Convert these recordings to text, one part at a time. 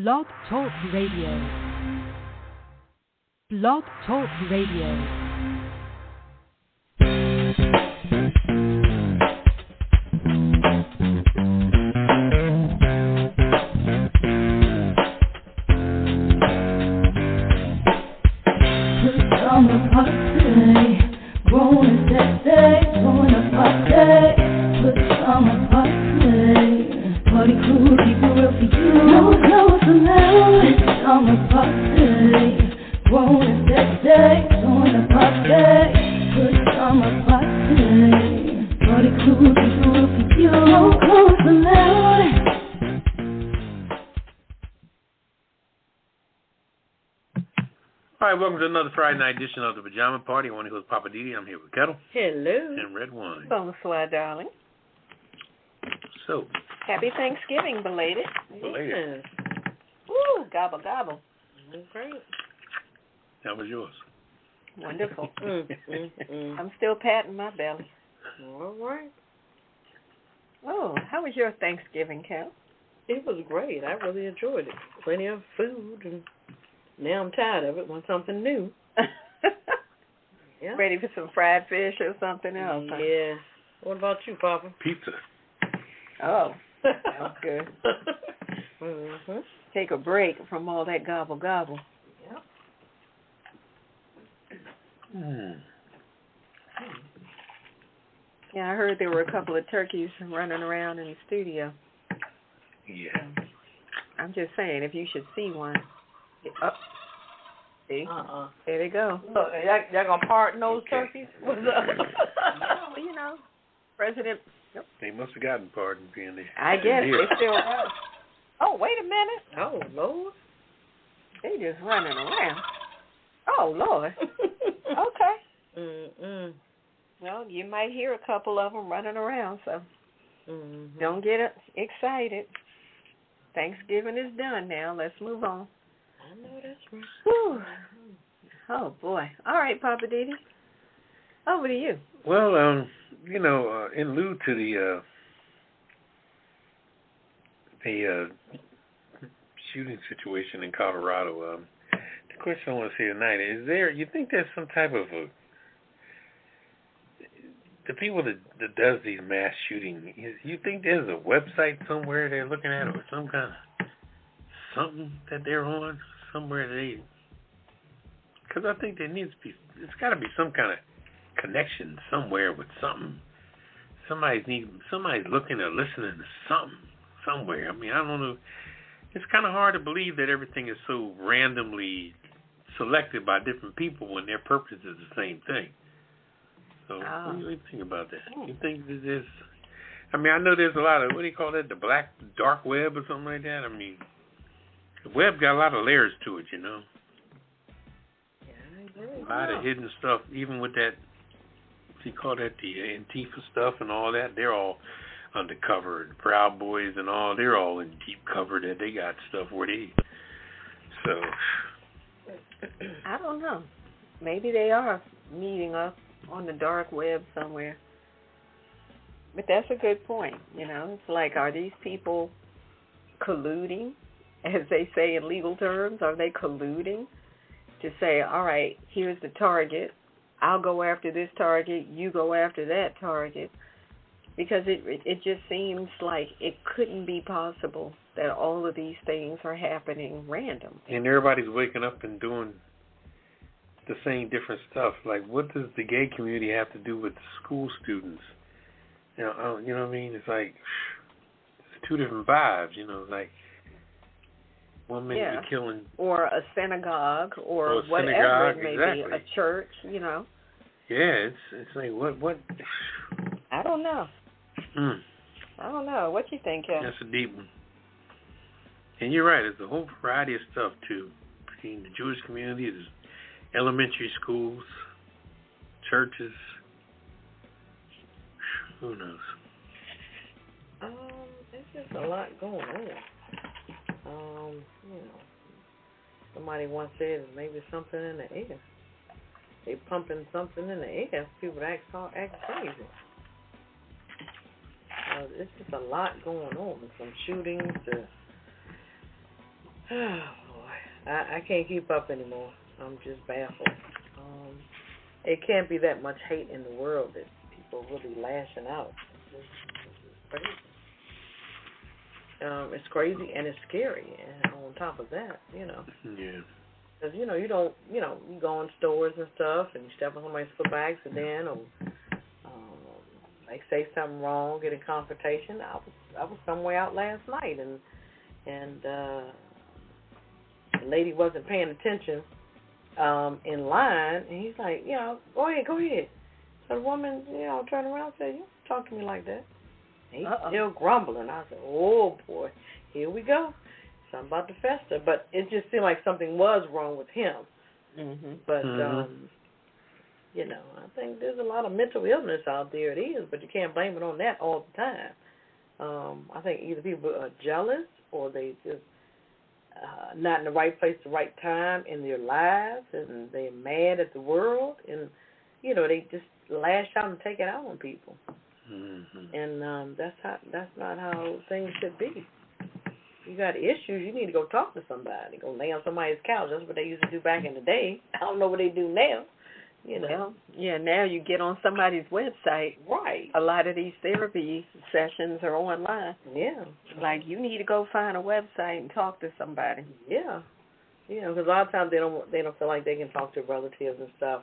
Blog Talk Radio. Blog Talk Radio. Welcome to another Friday night edition of the Pajama Party. I want to host Poppa DD. I'm here with Ketel. Hello. And Redwine. Bonsoir, darling. So. Happy Thanksgiving, belated. Belated. Yes. Woo, gobble, gobble. Great. How was yours? Wonderful. I'm still patting my belly. All right. Oh, how was your Thanksgiving, Cal? It was great. I really enjoyed it. Plenty of food, and now I'm tired of it. Want something new. Yeah. Ready for some fried fish or something else? Huh? Yeah. What about you, Papa? Pizza. Oh, sounds good. Take a break from all that gobble gobble. Yep. Yeah, I heard there were a couple of turkeys running around in the studio. Yeah. I'm just saying, if you should see one. See? There they go. Look, y'all gonna pardon those turkeys? What's up? Well, you know, President. Yep. They must have gotten pardoned being there. I guess they still. Oh, wait a minute. Oh, Lord. They just running around. Oh, Lord. Okay. Well, you might hear a couple of them running around, so don't get excited. Thanksgiving is done now. Let's move on. I know that's right. Whew. Oh, boy. All right, Poppa DD. Over to you. Well, in lieu to the shooting situation in Colorado, the question I want to say tonight is you think there's some type of the people that does these mass shootings, you think there's a website somewhere they're looking at or some kind of something that they're on somewhere because I think there needs to be, it's got to be some kind of connection somewhere with something. Somebody's looking or listening to something somewhere. I mean, I don't know. It's kind of hard to believe that everything is so randomly selected by different people when their purpose is the same thing. So what do you think about that? You think that there's, I mean, I know there's a lot of, what do you call that, the dark web or something like that? I mean, the web got a lot of layers to it, you know. Yeah, I agree. A lot of hidden stuff, even with that, what do you call that, the Antifa stuff and all that, they're all undercover. The Proud Boys and all, they're all in deep cover that they got stuff where they, so. I don't know. Maybe they are meeting up on the dark web somewhere. But that's a good point, you know. It's like, are these people colluding, as they say in legal terms? Are they colluding to say, all right, here's the target. I'll go after this target. You go after that target. Because it just seems like it couldn't be possible that all of these things are happening random. And everybody's waking up and doing the same different stuff. Like, what does the gay community have to do with school students? You know what I mean? It's like, it's two different vibes, you know, like one minute you're killing. Or a synagogue or whatever it may be, a church, you know. Yeah, it's like, what? I don't know. I don't know. What you think, Ken? That's a deep one. And you're right, there's a whole variety of stuff, too. Between the Jewish community, there's elementary schools, churches. Who knows? There's just a lot going on. Somebody once said maybe something in the air. They pumping something in the air. People act crazy. It's just a lot going on, from shootings to Oh, boy. I can't keep up anymore. I'm just baffled. It can't be that much hate in the world that people really lashing out. It's crazy. It's crazy and it's scary. And on top of that, Yeah. because you don't, you go in stores and stuff, and you step on somebody's foot by accident, or like say something wrong, get a confrontation. I was somewhere out last night, and the lady wasn't paying attention in line, and he's like, go ahead. So the woman, turned around and said, you don't talk to me like that. And he's still grumbling. I said, oh, boy, here we go. Something about to fester. But it just seemed like something was wrong with him. Mm-hmm. But, I think there's a lot of mental illness out there. It is, but you can't blame it on that all the time. I think either people are jealous or they just not in the right place at the right time in their lives, and they're mad at the world, and, they just lash out and take it out on people. Mm-hmm. And that's not how things should be. You got issues, you need to go talk to somebody. Go lay on somebody's couch. That's what they used to do back in the day. I don't know what they do now. Well, yeah, now you get on somebody's website. Right. A lot of these therapy sessions are online. Yeah. Like, you need to go find a website and talk to somebody. Yeah. Because a lot of times they don't feel like they can talk to relatives and stuff.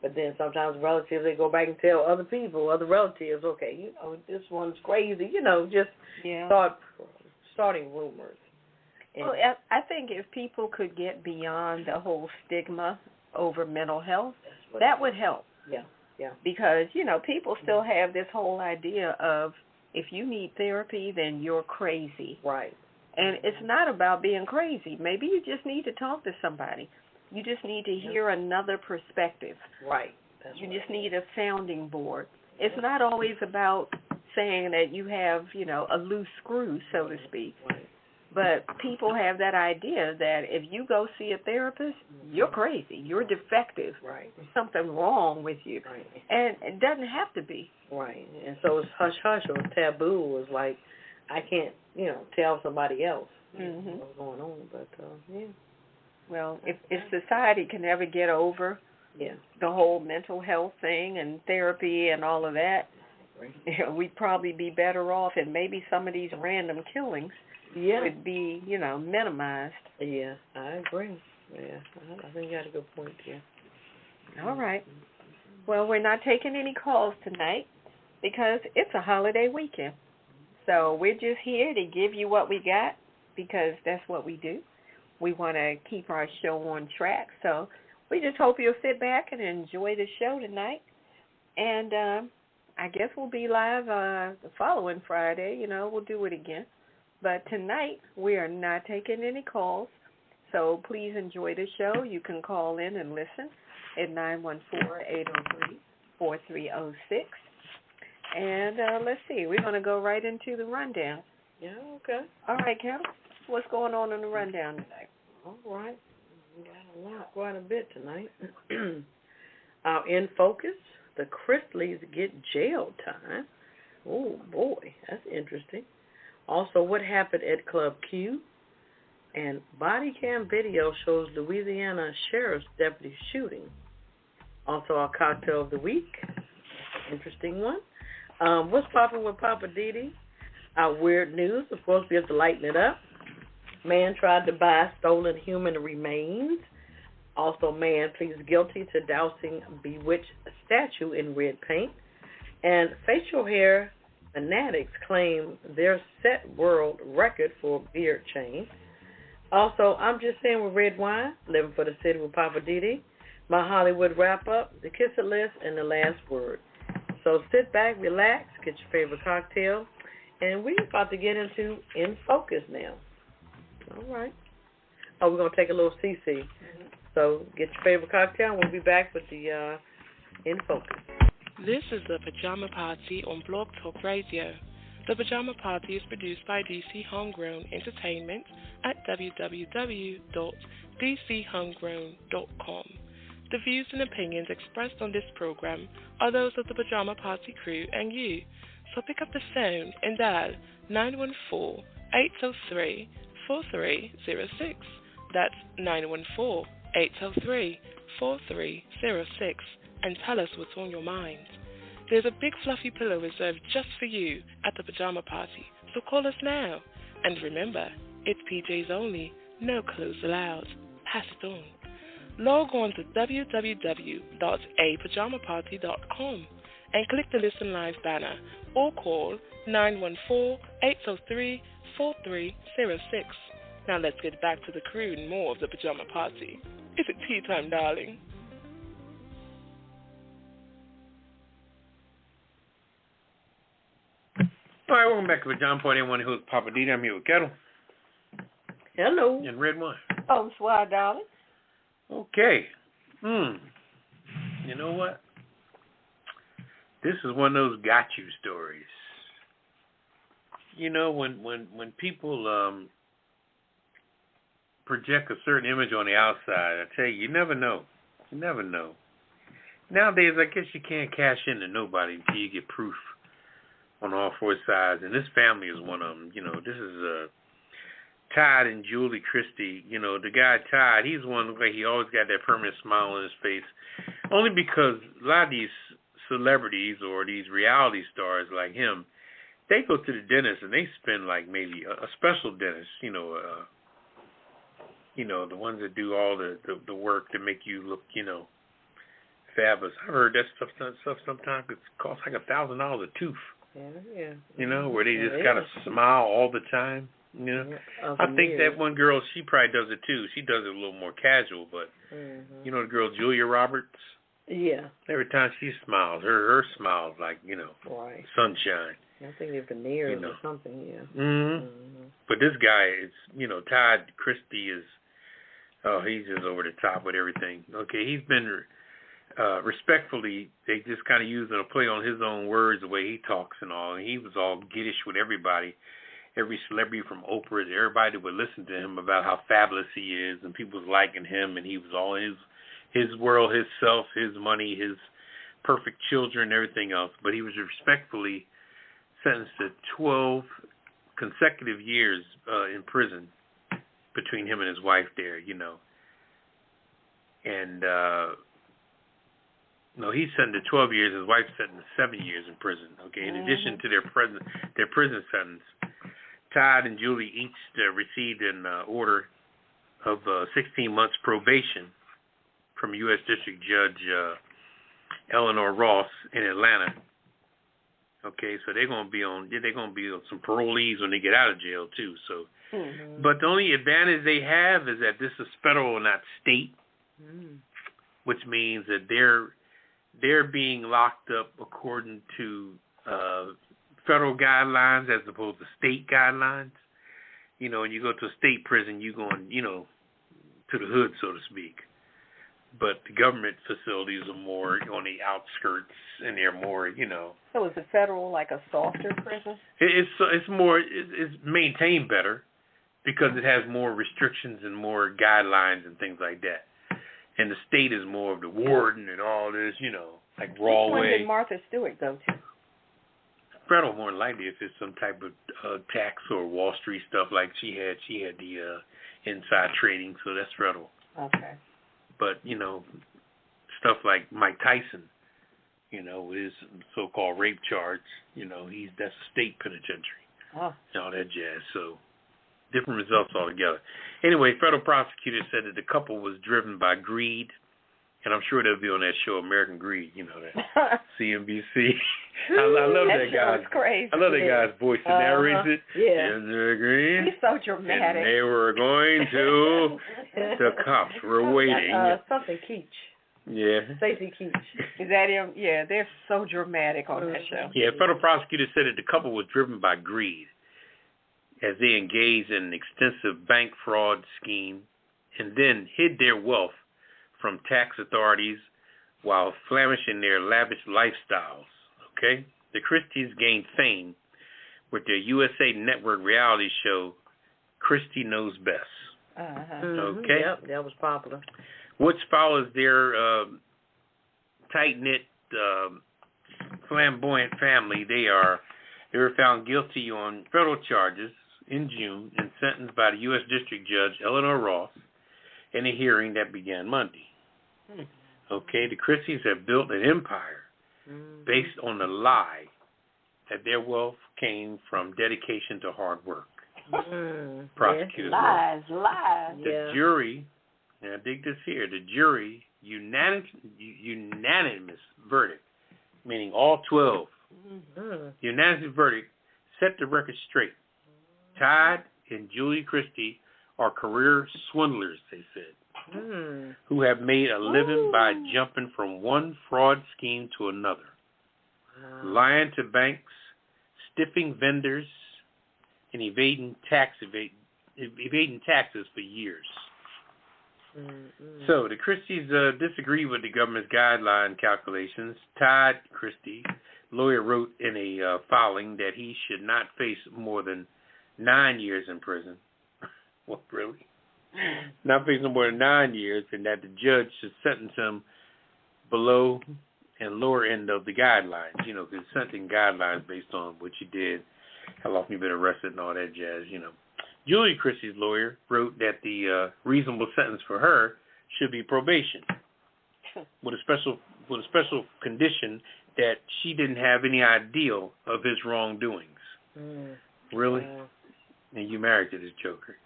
But then sometimes relatives, they go back and tell other people, other relatives, okay, this one's crazy, just starting rumors. And well, I think if people could get beyond the whole stigma over mental health, that would help. Yeah. Because, people still have this whole idea of if you need therapy, then you're crazy. Right. And it's not about being crazy. Maybe you just need to talk to somebody. You just need to hear another perspective. Right. You just need a sounding board. It's not always about saying that you have, a loose screw, so to speak. Right. But people have that idea that if you go see a therapist, you're crazy. You're defective. Right. There's something wrong with you. Right. And it doesn't have to be. Right. And so it's hush-hush or taboo. It's like, I can't, tell somebody else what's going on. But, yeah. Well, if society can ever get over the whole mental health thing and therapy and all of that, we'd probably be better off, and maybe some of these random killings would be, minimized. Yeah, I agree. Yeah, I think you got a good point here. All right. Well, we're not taking any calls tonight because it's a holiday weekend. So we're just here to give you what we got because that's what we do. We want to keep our show on track. So we just hope you'll sit back and enjoy the show tonight. And I guess we'll be live the following Friday. We'll do it again. But tonight we are not taking any calls. So please enjoy the show. You can call in and listen at 914-803-4306. And let's see. We're going to go right into the rundown. Yeah, okay. All right, Ketel. What's going on in the rundown tonight? All right. We got a lot, quite a bit tonight. In focus, the Chrisleys get jail time. Oh, boy. That's interesting. Also, what happened at Club Q? And body cam video shows Louisiana Sheriff's deputy shooting. Also, our cocktail of the week. Interesting one. What's popping with Poppa DD? Our weird news. Of course, we have to lighten it up. Man tried to buy stolen human remains. Also, man pleads guilty to dousing bewitched statue in red paint. And facial hair fanatics claim their set world record for beard change. Also, I'm just saying with Redwine, living for the city with Poppa DD. My Hollywood wrap-up, the kiss it list, and the last word. So sit back, relax, get your favorite cocktail, and we're about to get into In Focus now. All right. Oh, we're going to take a little CC. Mm-hmm. So get your favorite cocktail, and we'll be back with the In Focus. This is the Pajama Party on Blog Talk Radio. The Pajama Party is produced by DC Homegrown Entertainment at www.dchomegrown.com. The views and opinions expressed on this program are those of the Pajama Party crew and you. So pick up the phone and dial That's 914-803-4306, and tell us what's on your mind. There's a big fluffy pillow reserved just for you at the Pajama Party, so call us now. And remember, it's PJs only, no clothes allowed. Pass it on. Log on to www.apajamaparty.com and click the Listen Live banner or call 914-803-4306. Now let's get back to the crew and more of the Pajama Party. Is it tea time, darling? All right, welcome back to Pajama Party. I'm one who's Poppa DD. I'm here with Ketel. Hello. And Redwine. Oh, swell, darling. Okay. You know what? This is one of those got you stories. You know, when people project a certain image on the outside, I tell you, you never know. You never know. Nowadays, I guess you can't cash into nobody until you get proof on all four sides, and this family is one of them. You know, this is Todd and Julie Christie. You know, the guy Todd, he's one where he always got that permanent smile on his face, only because a lot of these celebrities or these reality stars like him, they go to the dentist and they spend like maybe a special dentist, you know, the ones that do all the work to make you look, you know, fabulous. I've heard that stuff sometimes it costs like $1,000 a tooth. Yeah. You know, where they just gotta smile all the time. You know, I think that one girl, she probably does it too. She does it a little more casual, but you know the girl Julia Roberts. Yeah. Every time she smiles, her smile's like, you know, sunshine. I think they're veneers or something. Yeah. But this guy is, you know, Todd Christie is. Oh, he's just over the top with everything. Okay, he's been. Respectfully, they just kind of using a play on his own words, the way he talks and all. And he was all giddish with everybody, every celebrity from Oprah, everybody would listen to him about how fabulous he is, and people was liking him, and he was all in his world, his self, his money, his perfect children, everything else. But he was respectfully sentenced to 12 consecutive years in prison between him and his wife there, you know. And no, he's sentenced to 12 years. His wife's sentenced to 7 years in prison. Okay, in addition to their prison sentence, Todd and Julie each received an order of 16 months probation from U.S. District Judge Eleanor Ross in Atlanta. Okay, so they're gonna be on some parolees when they get out of jail too. So, but the only advantage they have is that this is federal, not state, which means that they're being locked up according to federal guidelines as opposed to state guidelines. You know, when you go to a state prison, you going, you know, to the hood, so to speak. But the government facilities are more on the outskirts, and they're more, you know. So is the federal like a softer prison? It's maintained better because it has more restrictions and more guidelines and things like that. And the state is more of the warden and all this, you know, like raw way. Which one did Martha Stewart go to? Federal, more than likely, if it's some type of tax or Wall Street stuff like she had the inside trading, so that's federal. Okay. But, you know, stuff like Mike Tyson, you know, his so-called rape charge, you know, that's a state penitentiary. And all that jazz. So different results altogether. Anyway, federal prosecutors said that the couple was driven by greed, and I'm sure they'll be on that show, American Greed, you know, that CNBC. I love that guy. Crazy. I love that guy's voice that narrates it. Yeah. Greed. He's so dramatic. And they were going to, the cops were waiting. Something Keach. Yeah. Stacey Keach. Is that him? Yeah, they're so dramatic on that show. Yeah, federal prosecutors said that the couple was driven by greed as they engaged in an extensive bank fraud scheme and then hid their wealth from tax authorities while flamishing their lavish lifestyles. Okay? The Christies gained fame with their USA Network reality show, Christie Knows Best. Okay? Yep, that was popular. Which follows their tight-knit, flamboyant family. They were found guilty on federal charges, in June and sentenced by the U.S. District Judge Eleanor Ross in a hearing that began Monday. Okay, the Christies have built an empire based on the lie that their wealth came from dedication to hard work. Prosecutors. Lies. The jury, now dig this here, the jury unanimous verdict, meaning all 12, unanimous verdict set the record straight. Todd and Julie Christie are career swindlers, they said, who have made a living by jumping from one fraud scheme to another, lying to banks, stiffing vendors, and evading taxes for years. So the Christies disagree with the government's guideline calculations. Todd Christie, lawyer, wrote in a filing that he should not face more than 9 years in prison. What, really? Not facing more than 9 years, and that the judge should sentence him below and lower end of the guidelines. You know, because sentencing guidelines based on what you did, how often you've been arrested, and all that jazz. You know, Julie Christie's lawyer wrote that the reasonable sentence for her should be probation, with a special condition that she didn't have any idea of his wrongdoings. Really? And you married to this joker.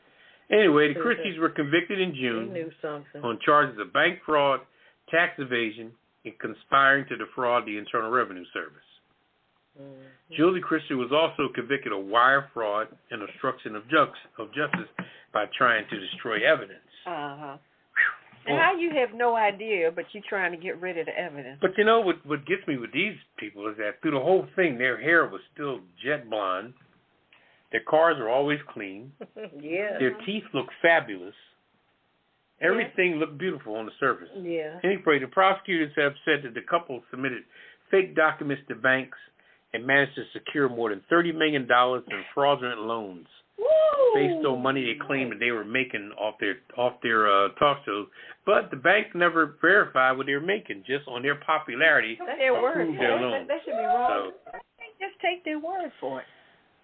Anyway, the Christies were convicted in June on charges of bank fraud, tax evasion, and conspiring to defraud the Internal Revenue Service. Julie Christie was also convicted of wire fraud and obstruction of justice by trying to destroy evidence. And how you have no idea, but you're trying to get rid of the evidence. But you know what gets me with these people is that through the whole thing, their hair was still jet blonde. Their cars are always clean. Their teeth look fabulous. Everything looked beautiful on the surface. Anyway, the prosecutors have said that the couple submitted fake documents to banks and managed to secure more than $30 million in fraudulent loans based on money they claimed that they were making off their talk shows. But the bank never verified what they were making, just on their popularity. Their word for their loans. That should be wrong. Just take their word for it.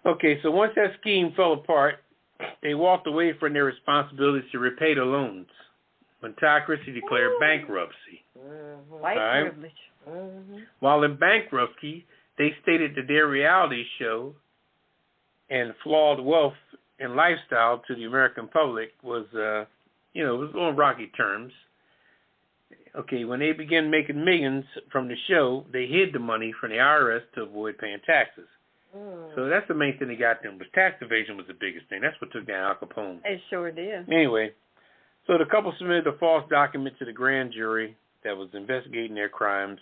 Okay, so once that scheme fell apart, they walked away from their responsibilities to repay the loans when Todd Christie declared bankruptcy. White privilege. While in bankruptcy, they stated that their reality show and flawed wealth and lifestyle to the American public was, it was on rocky terms. Okay, when they began making millions from the show, they hid the money from the IRS to avoid paying taxes. So that's the main thing they got them. Was tax evasion was the biggest thing. That's what took down Al Capone. It sure did. Anyway, so the couple submitted a false document to the grand jury that was investigating their crimes,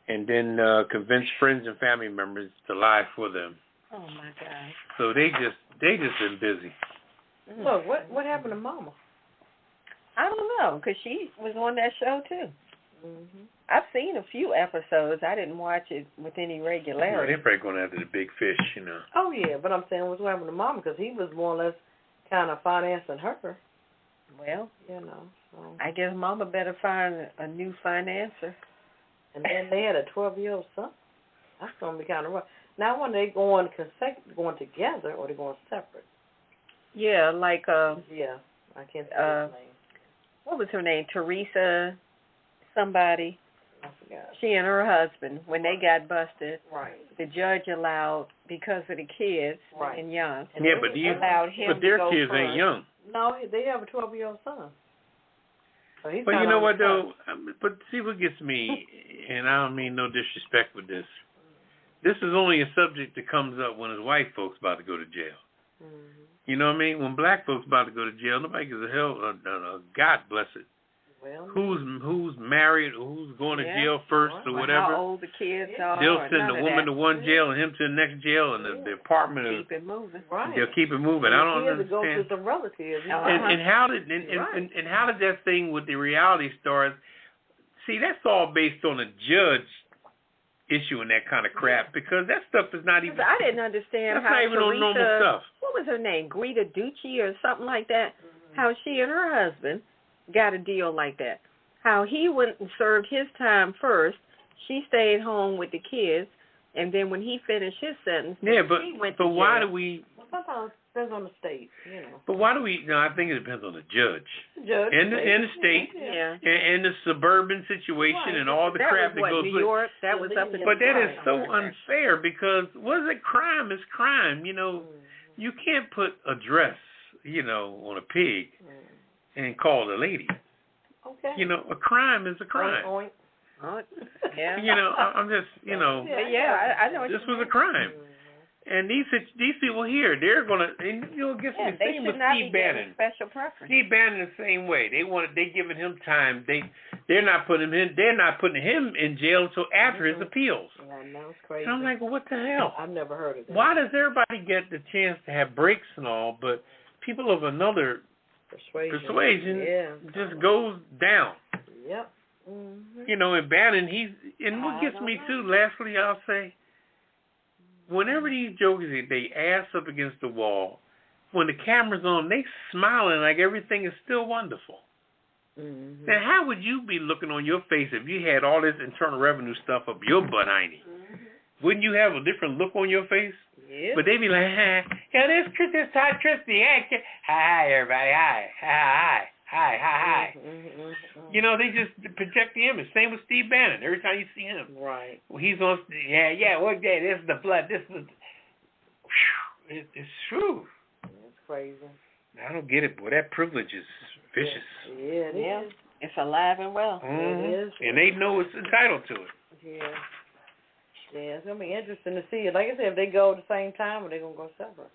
and then convinced friends and family members to lie for them. Oh my God! So they just been busy. Look, what happened to Mama? I don't know, because she was on that show too. I've seen a few episodes. I didn't watch it with any regularity. They're probably going after the big fish, you know. Oh yeah, but I'm saying what's happened to Mama, because he was more or less kind of financing her. Well, So. I guess Mama better find a new financer. And then they had a 12-year-old son. That's going to be kind of rough. Now, when they going together or they going separate? Yeah, like yeah, I can't think of his name. What was her name? Teresa somebody. I forgot. She and her husband, when they got busted, Right. the judge allowed, because of the kids Right. and young, Yeah, but their kids ain't young. No, they have a 12-year-old son. So he's But you know what, though? Son. But see what gets me, and I don't mean no disrespect with this. This is only a subject that comes up when his white folks about to go to jail. You know what I mean? When black folks about to go to jail, nobody gives a hell. God bless it. Well, Who's married, who's going to jail first or whatever. How old the kids are. They'll send the woman to one jail and him to the next jail, and the apartment. Keep it moving. Right. They'll keep it moving. I don't understand. Go to some relatives. And how did and how did that thing with the reality stars? See, that's all based on a judge issuing that kind of crap, because that stuff is not even. I didn't understand that's how not even Teresa, on normal stuff. What was her name? Greta Ducci or something like that. How she and her husband got a deal like that. How he went and served his time first. She stayed home with the kids, and then when he finished his sentence, yeah, she went to why jail. do we? depends on the state, you know. But why do we? No, I think it depends on the judge. Judge in the state, and the suburban situation, and all the crap that goes with. New York, that was up in. But that is so unfair because what is it? Crime is crime. You know, you can't put a dress, you know, on a pig and call it a lady. Okay. You know, a crime is a crime. Oink, oink. Yeah. You know, I'm just, you know. I know. This was a crime. And these people here, they're gonna, and you know, get the same with Steve Bannon. Special preference. Steve Bannon the same way. They giving him time. They're not putting him in jail until after his appeals. Yeah, no, it's crazy. And I'm like, well, what the hell? I've never heard of that. Why does everybody get the chance to have breaks and all, but people of another persuasion just goes down? Yep. Mm-hmm. You know, and Bannon, what gets me too, lastly, I'll say, whenever these jokers, they ass up against the wall, when the camera's on, they smiling like everything is still wonderful. Mm-hmm. Now, how would you be looking on your face if you had all this Internal Revenue stuff up your butt, hiney? Mm-hmm. Wouldn't you have a different look on your face? Yeah. But they be like, this Todd Christie. Hi, everybody. Hi. You know, they just project the image. Same with Steve Bannon. Every time you see him, right? Well, he's on. What day? This is the blood. This is. It's true. It's crazy. I don't get it, boy. That privilege is vicious. Yeah, it is. It's alive and well. Mm-hmm. It is. And they know it's entitled to it. Yeah. Yeah, it's gonna be interesting to see. Like I said, if they go at the same time, or they're gonna go separate.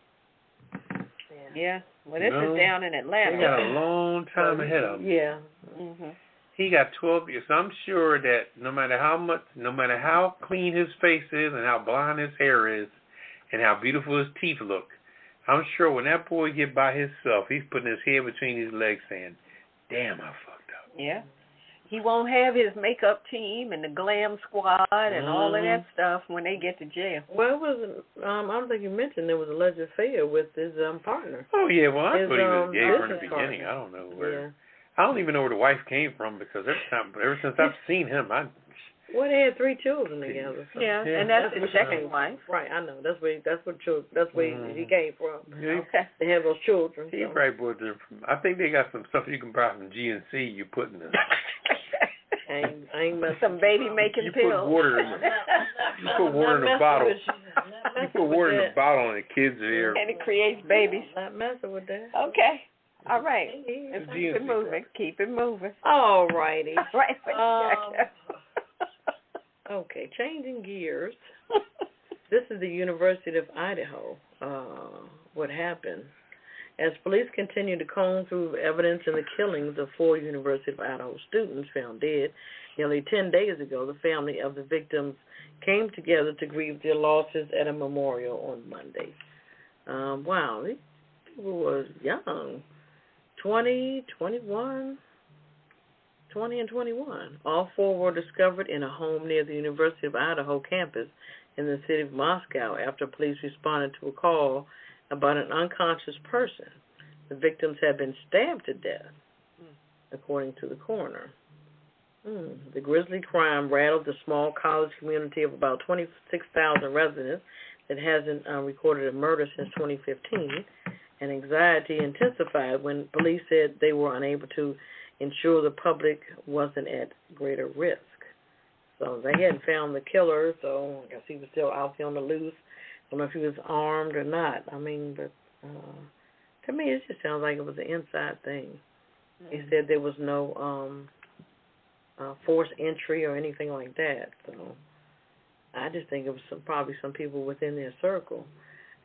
Yeah. Well, this is down in Atlanta. They got a long time ahead of them. Yeah. Mm-hmm. He got 12 years. So I'm sure that no matter how clean his face is and how blonde his hair is and how beautiful his teeth look, I'm sure when that boy get by himself, he's putting his head between his legs saying, damn, I fucked up. Yeah. He won't have his makeup team and the glam squad and all of that stuff when they get to jail. Well, it wasn't. I don't think you mentioned there was a alleged affair with his partner. Oh yeah, well I thought he was gay from the beginning. Partner. I don't know where. I don't even know where the wife came from because ever since I've seen him, Well, they had 3 children together. So. Yeah, and that's his second wife. Right, I know. That's where he came from. Yeah, they have those children. He probably bought them from. I think they got some stuff you can buy from GNC. You put in the. I ain't some baby making pills. You put water in a bottle. You put water in a bottle and the kids are here. And it creates babies. Not messing with that. Okay. All right. Let's keep it moving. Keep it moving. All righty. Right. Okay, changing gears. This is the University of Idaho. What happened? As police continue to comb through evidence in the killings of 4 University of Idaho students found dead nearly 10 days ago, the family of the victims came together to grieve their losses at a memorial on Monday. Wow, these people were young, 20 and 21. All 4 were discovered in a home near the University of Idaho campus in the city of Moscow after police responded to a call about an unconscious person. The victims had been stabbed to death, according to the coroner. The grisly crime rattled the small college community of about 26,000 residents that hasn't recorded a murder since 2015, and anxiety intensified when police said they were unable to ensure the public wasn't at greater risk. So they hadn't found the killer, so I guess he was still out there on the loose. I don't know if he was armed or not. I mean, but to me, it just sounds like it was an inside thing. He said there was no forced entry or anything like that. So I just think it was probably some people within their circle.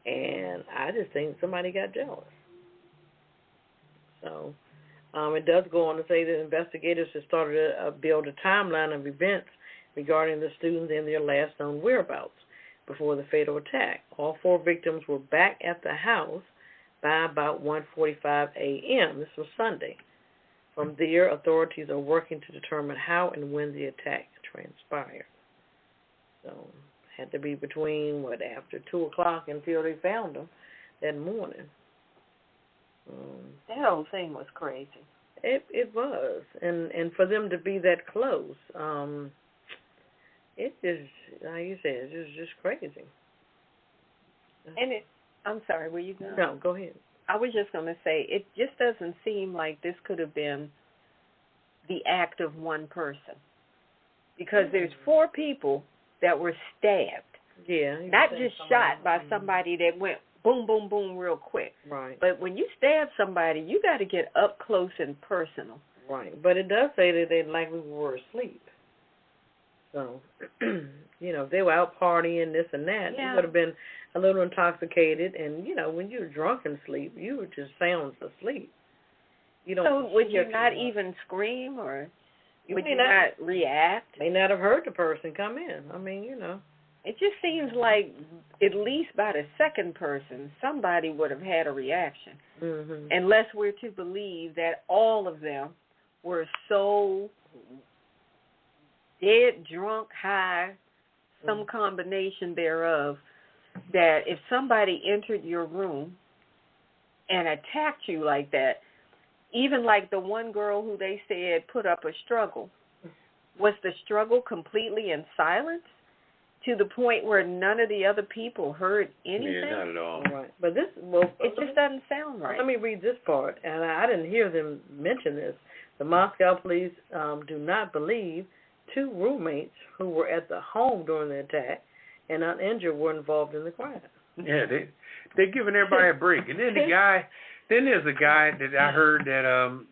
And I just think somebody got jealous. So it does go on to say that investigators have started to build a timeline of events regarding the students and their last known whereabouts before the fatal attack. All 4 victims were back at the house by about 1:45 a.m. This was Sunday. From there, authorities are working to determine how and when the attack transpired. So it had to be between, after 2 o'clock until they found them that morning. That whole thing was crazy. It was. And for them to be that close, it just, like you said, it's just crazy. And I'm sorry, were you going? No, go ahead. I was just going to say, it just doesn't seem like this could have been the act of one person. Because there's 4 people that were stabbed. Yeah. Not just shot by somebody that went boom, boom, boom real quick. Right. But when you stab somebody, you got to get up close and personal. Right. But it does say that they likely were asleep. So, if they were out partying, this and that, they would have been a little intoxicated. And, when you're drunk and sleep, you were just sound asleep. So would you not even scream or would you not react? May not have heard the person come in. It just seems like at least by the second person, somebody would have had a reaction. Mm-hmm. Unless we're to believe that all of them were so dead, drunk, high, some combination thereof, that if somebody entered your room and attacked you like that, even like the one girl who they said put up a struggle, was the struggle completely in silence to the point where none of the other people heard anything? Yeah, not at all. Right. But it just doesn't sound right. Let me read this part, and I didn't hear them mention this. The Moscow police do not believe 2 roommates who were at the home during the attack and uninjured were involved in the crime. Yeah, they're giving everybody a break. And then there's a guy that I heard that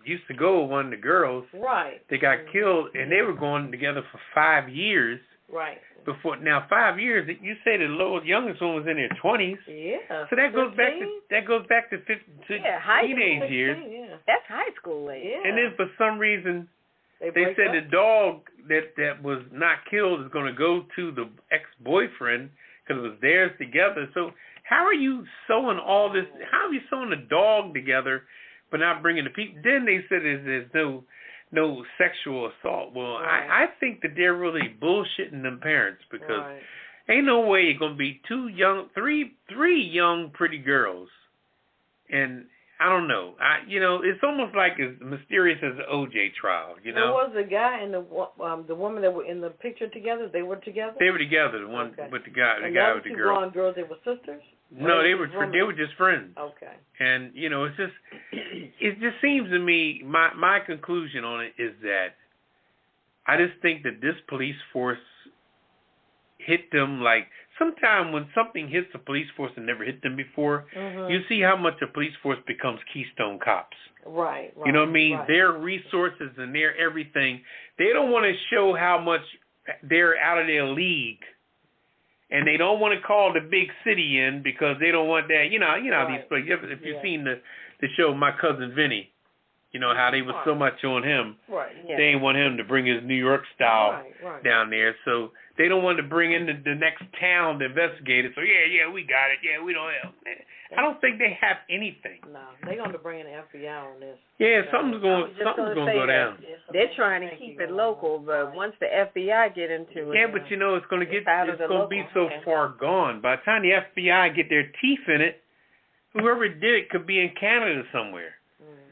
used to go with one of the girls. Right. They got killed, and they were going together for 5 years. Right. Before now, 5 years. You say the youngest one was in their 20s. Yeah. So that goes back to teenage years. Yeah. That's high school age. Yeah. And then for some reason, they said up. the dog that was not killed is going to go to the ex-boyfriend because it was theirs together. So how are you sewing all this? How are you sewing the dog together, but not bringing the people? Then they said there's no sexual assault. Well, right. I think that they're really bullshitting them parents because ain't no way you're gonna be three young pretty girls, and I don't know. It's almost like as mysterious as the OJ trial. There was a guy and the woman that were in the picture together. They were together. They were together. The one with the guy with the girl. And 2 blonde girls. They were sisters. No, they were just friends. Okay. And it just seems to me my conclusion on it is that I just think that this police force hit them like sometime when something hits a police force and never hit them before, you see how much a police force becomes Keystone Cops. Right. You know what I mean? Right. Their resources and their everything. They don't want to show how much they're out of their league. And they don't want to call the big city in because they don't want that. These places. If you've seen the show My Cousin Vinny, how they was so much on him. Right. Yeah. They ain't want him to bring his New York style down there. So they don't want to bring in the next town to investigate it. So we got it. Yeah, we don't have. I don't think they have anything. No, they're going to bring in the FBI on this. Yeah, something's going to go down. They're trying to keep it local, but once the FBI get into it, but it's going to be so far gone. By the time the FBI get their teeth in it, whoever did it could be in Canada somewhere.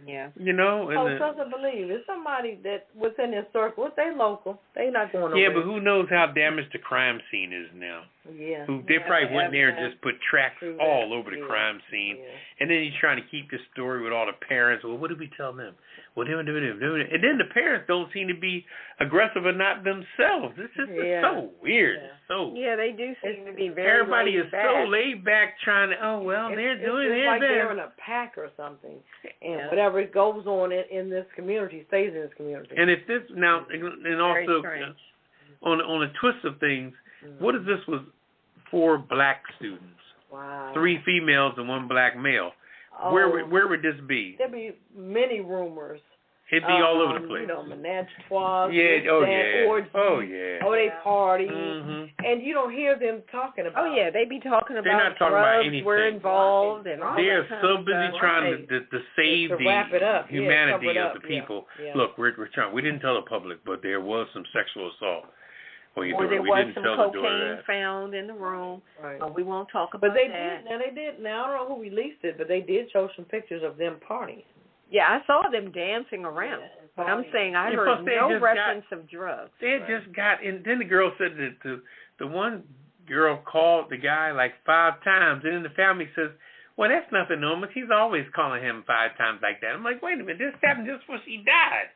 Yeah. And doesn't believe it's somebody that was in their circle. They local. They not going over. Yeah, but who knows how damaged the crime scene is now? Yeah. They probably went there and just put tracks all over the crime scene. Yeah. And then you're trying to keep this story with all the parents. Well, what did we tell them? Well, and then the parents don't seem to be aggressive or not themselves. It's just so weird. Yeah. They do seem to be very everybody is back. so laid back trying to, they're doing it. It's like they're in a pack or something. And whatever goes on in this community stays in this community. And if this now, and also on a twist of things, what if this was 4 black students? Wow. 3 females and 1 black male. Where would this be? There'd be many rumors. It'd be all over the place. Menage a trois. Orgies. They party. Mm-hmm. And you don't hear them talking about they be talking about they're not talking about anything. We're involved. And all they're that so busy trying to save the humanity of the people. Yeah. Look, we're trying. We didn't tell the public, but there was some sexual assault. Or there was some cocaine found in the room. Right. We won't talk about that. They did. Now, I don't know who released it, but they did show some pictures of them partying. Yeah, I saw them dancing around. But I'm saying I heard no reference of drugs. They had just got, and then the girl said that the one girl called the guy like 5 times, and then the family says, well, that's nothing normal. She's always calling him 5 times like that. I'm like, wait a minute, this happened just before she died.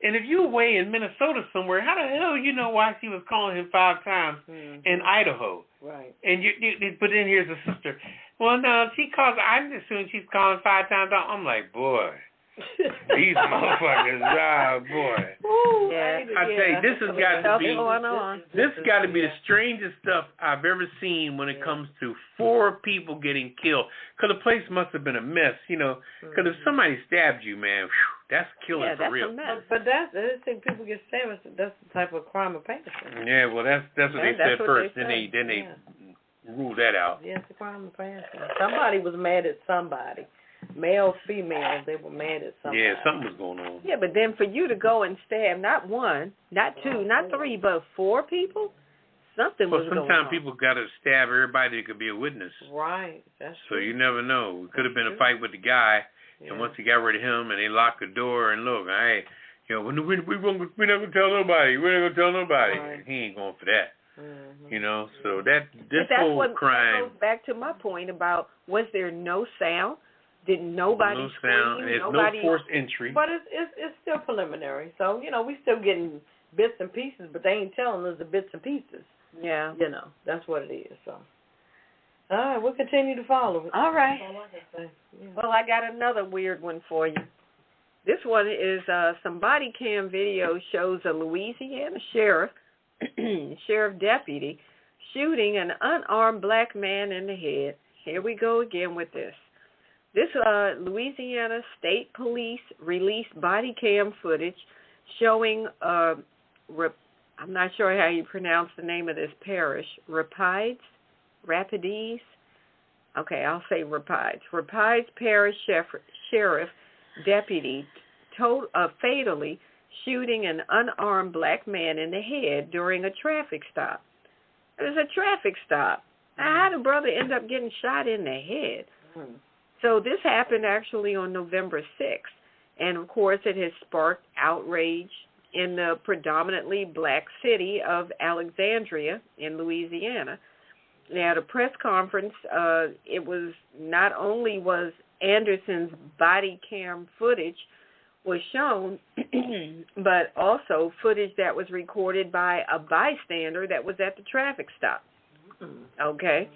And if you away in Minnesota somewhere, how the hell you know why she was calling him 5 times in Idaho? Right. And but then here's the sister. Well, no, she calls. I'm assuming she's calling 5 times. I'm like, boy, these motherfuckers, boy. Ooh, Yeah. I tell you, this has got to be. Going on. This got to be the strangest stuff I've ever seen when it comes to 4 people getting killed. Because the place must have been a mess, Because if somebody stabbed you, man, whew, that's killing for real. A mess. But that's the thing. People get stabbed. That's the type of crime of passion. Yeah, well, that's what they said first. Then they ruled that out. Yes, the crime of passion. Somebody was mad at somebody. Male, female, they were mad at somebody. Yeah, something was going on. Yeah, but then for you to go and stab not 1, not 2, not 3, but 4 people, something was going on. Sometimes people got to stab everybody that could be a witness. Right, that's true. So you never know. It could have been a fight with the guy, and once he got rid of him, and they locked the door, and look, we're not going to tell nobody. We're not going to tell nobody. Right. He ain't going for that. Mm-hmm. So this that's whole what crime. goes back to my point about, was there no sound? Did nobody no sound? scream? There's Nobody... no forced entry. But it's still preliminary. So, we still getting bits and pieces, but they ain't telling us the bits and pieces. Yeah. That's what it is. So, all right, we'll continue to follow it. All right. That's all I can say. Yeah. Well, I got another weird one for you. This one is some body cam video shows a Louisiana sheriff deputy shooting an unarmed black man in the head. Here we go again with this. This Louisiana State Police released body cam footage showing, I'm not sure how you pronounce the name of this parish, Rapides? Okay, I'll say Rapides. Rapides Parish Sheriff Deputy fatally shooting an unarmed black man in the head during a traffic stop. It was a traffic stop. How did brother end up getting shot in the head? So this happened actually on November 6th, and of course it has sparked outrage in the predominantly black city of Alexandria in Louisiana. Now, at a press conference, it was not only was Anderson's body cam footage was shown, but also footage that was recorded by a bystander that was at the traffic stop. Okay.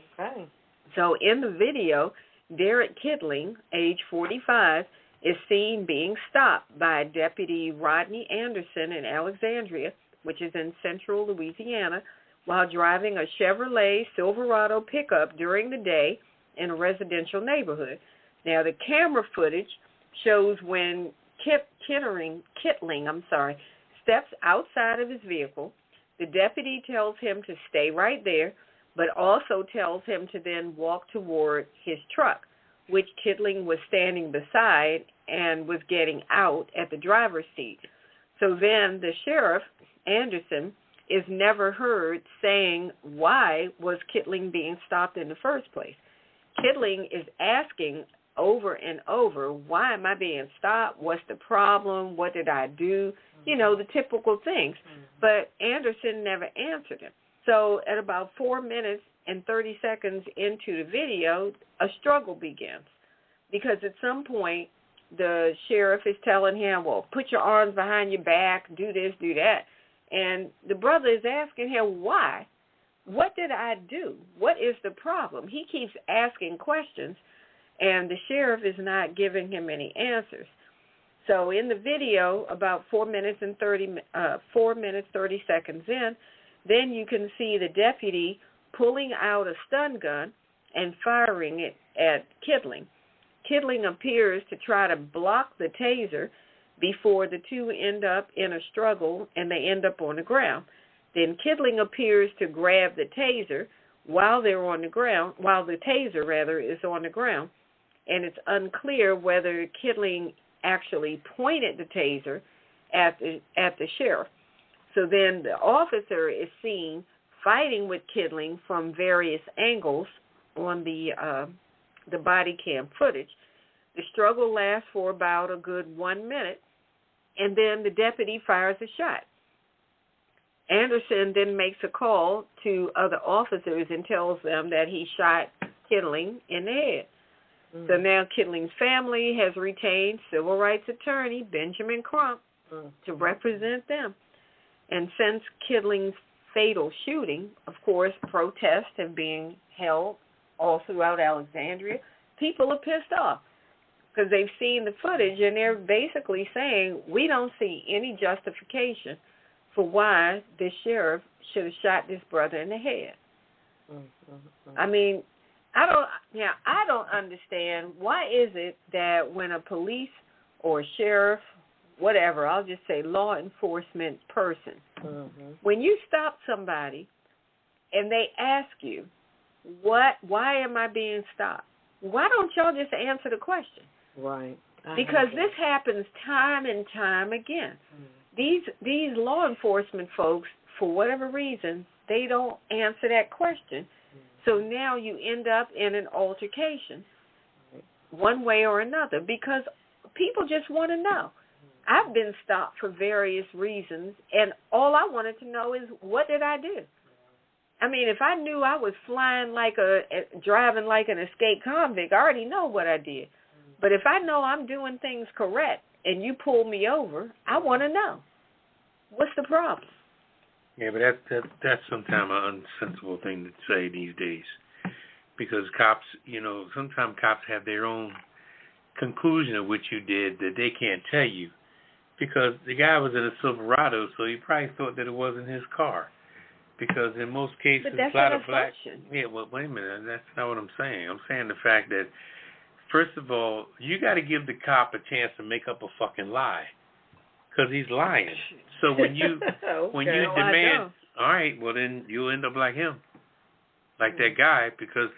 So in the video, Derek Ketel, age 45, is seen being stopped by Deputy Rodney Anderson in Alexandria, which is in central Louisiana, while driving a Chevrolet Silverado pickup during the day in a residential neighborhood. Now, the camera footage shows when Kettling steps outside of his vehicle. The deputy tells him to stay right there, but also tells him to then walk toward his truck, which Kettling was standing beside and was getting out at the driver's seat. So then the sheriff, Anderson, is never heard saying why was Kettling being stopped in the first place. Kettling is asking over and over, why am I being stopped? What's the problem? What did I do? The typical things. But Anderson never answered him. So at about 4 minutes and 30 seconds into the video, a struggle begins. Because at some point, the sheriff is telling him, well, put your arms behind your back, do this, do that. And the brother is asking him, why? What did I do? What is the problem? He keeps asking questions, and the sheriff is not giving him any answers. So in the video, about 4 minutes 30 seconds in, then you can see the deputy pulling out a stun gun and firing it at Kettling. Kettling appears to try to block the taser before the two end up in a struggle and they end up on the ground. Then Kettling appears to grab the taser while they're on the ground, while the taser rather is on the ground, and it's unclear whether Kettling actually pointed the taser at the sheriff. So then the officer is seen fighting with Kettling from various angles on the body cam footage. The struggle lasts for about a good 1 minute, and then the deputy fires a shot. Anderson then makes a call to other officers and tells them that he shot Kettling in the head. So now Kittling's family has retained civil rights attorney Benjamin Crump to represent them. And since Kittling's fatal shooting, of course, protests have been held all throughout Alexandria. People are pissed off because they've seen the footage, and they're basically saying, we don't see any justification for why this sheriff should have shot this brother in the head. I mean, I don't understand, why is it that when a police or sheriff, whatever, I'll just say law enforcement person, when you stop somebody and they ask you, why am I being stopped? Why don't y'all just answer the question? Right. Because this happens time and time again. These law enforcement folks, for whatever reason, they don't answer that question. So now you end up in an altercation one way or another because people just want to know. I've been stopped for various reasons, and all I wanted to know is, what did I do? I mean, if I knew I was driving like an escaped convict, I already know what I did. But if I know I'm doing things correct and you pull me over, I want to know. What's the problem? Yeah, but that's sometimes an unsensible thing to say these days, because cops, sometimes cops have their own conclusion of what you did that they can't tell you, because the guy was in a Silverado, so he probably thought that it wasn't his car, because in most cases, but that's a lot an of black. assumption. Yeah, well, wait a minute, that's not what I'm saying. I'm saying the fact that, first of all, you got to give the cop a chance to make up a fucking lie. Because he's lying. So when you demand, all right, well then you'll end up like him, like that guy. Because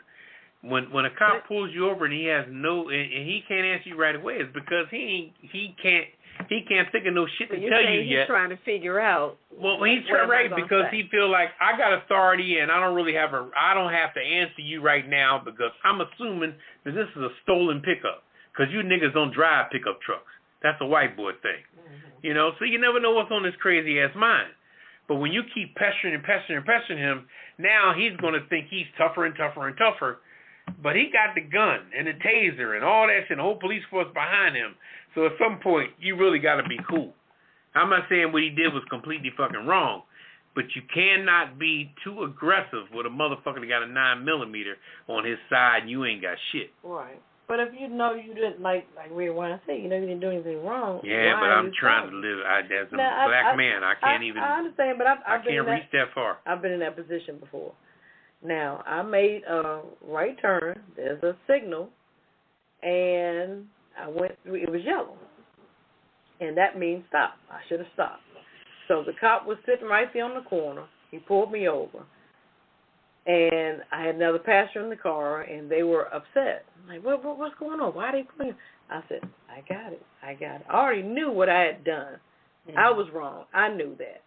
when a cop pulls you over and he has and he can't answer you right away, it's because he can't think of no shit to tell you yet. He's trying to figure out. Well, he's right because he feel like I got authority and I don't have to answer you right now because I'm assuming that this is a stolen pickup, because you niggas don't drive pickup trucks. That's a white boy thing. So you never know what's on his crazy-ass mind. But when you keep pestering him, now he's going to think he's tougher and tougher and tougher. But he got the gun and the taser and all that shit, and the whole police force behind him. So at some point, you really got to be cool. I'm not saying what he did was completely fucking wrong, but you cannot be too aggressive with a motherfucker that got a 9mm on his side and you ain't got shit. Right. But if you know you didn't, like Redwine said, you didn't do anything wrong. Yeah, but I'm trying to live as a black man. I can't even. I understand, but I can't reach that far. I've been in that position before. Now, I made a right turn. There's a signal, and I went through. It was yellow, and that means stop. I should have stopped. So the cop was sitting right there on the corner. He pulled me over. And I had another passenger in the car, and they were upset. I'm like, what's going on? Why are they pulling? I said, I got it. I already knew what I had done. I was wrong. I knew that.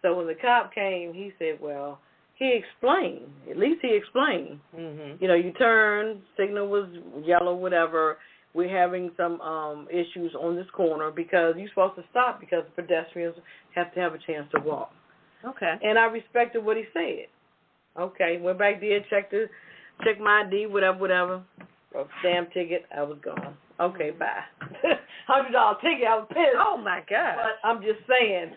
So when the cop came, he said, well, he explained. At least he explained. You turn, signal was yellow, whatever. We're having some issues on this corner because you're supposed to stop because pedestrians have to have a chance to walk. Okay. And I respected what he said. Okay, went back there, checked my ID, whatever. Wrote damn ticket, I was gone. Okay, bye. $100 ticket, I was pissed. Oh my God. But I'm just saying,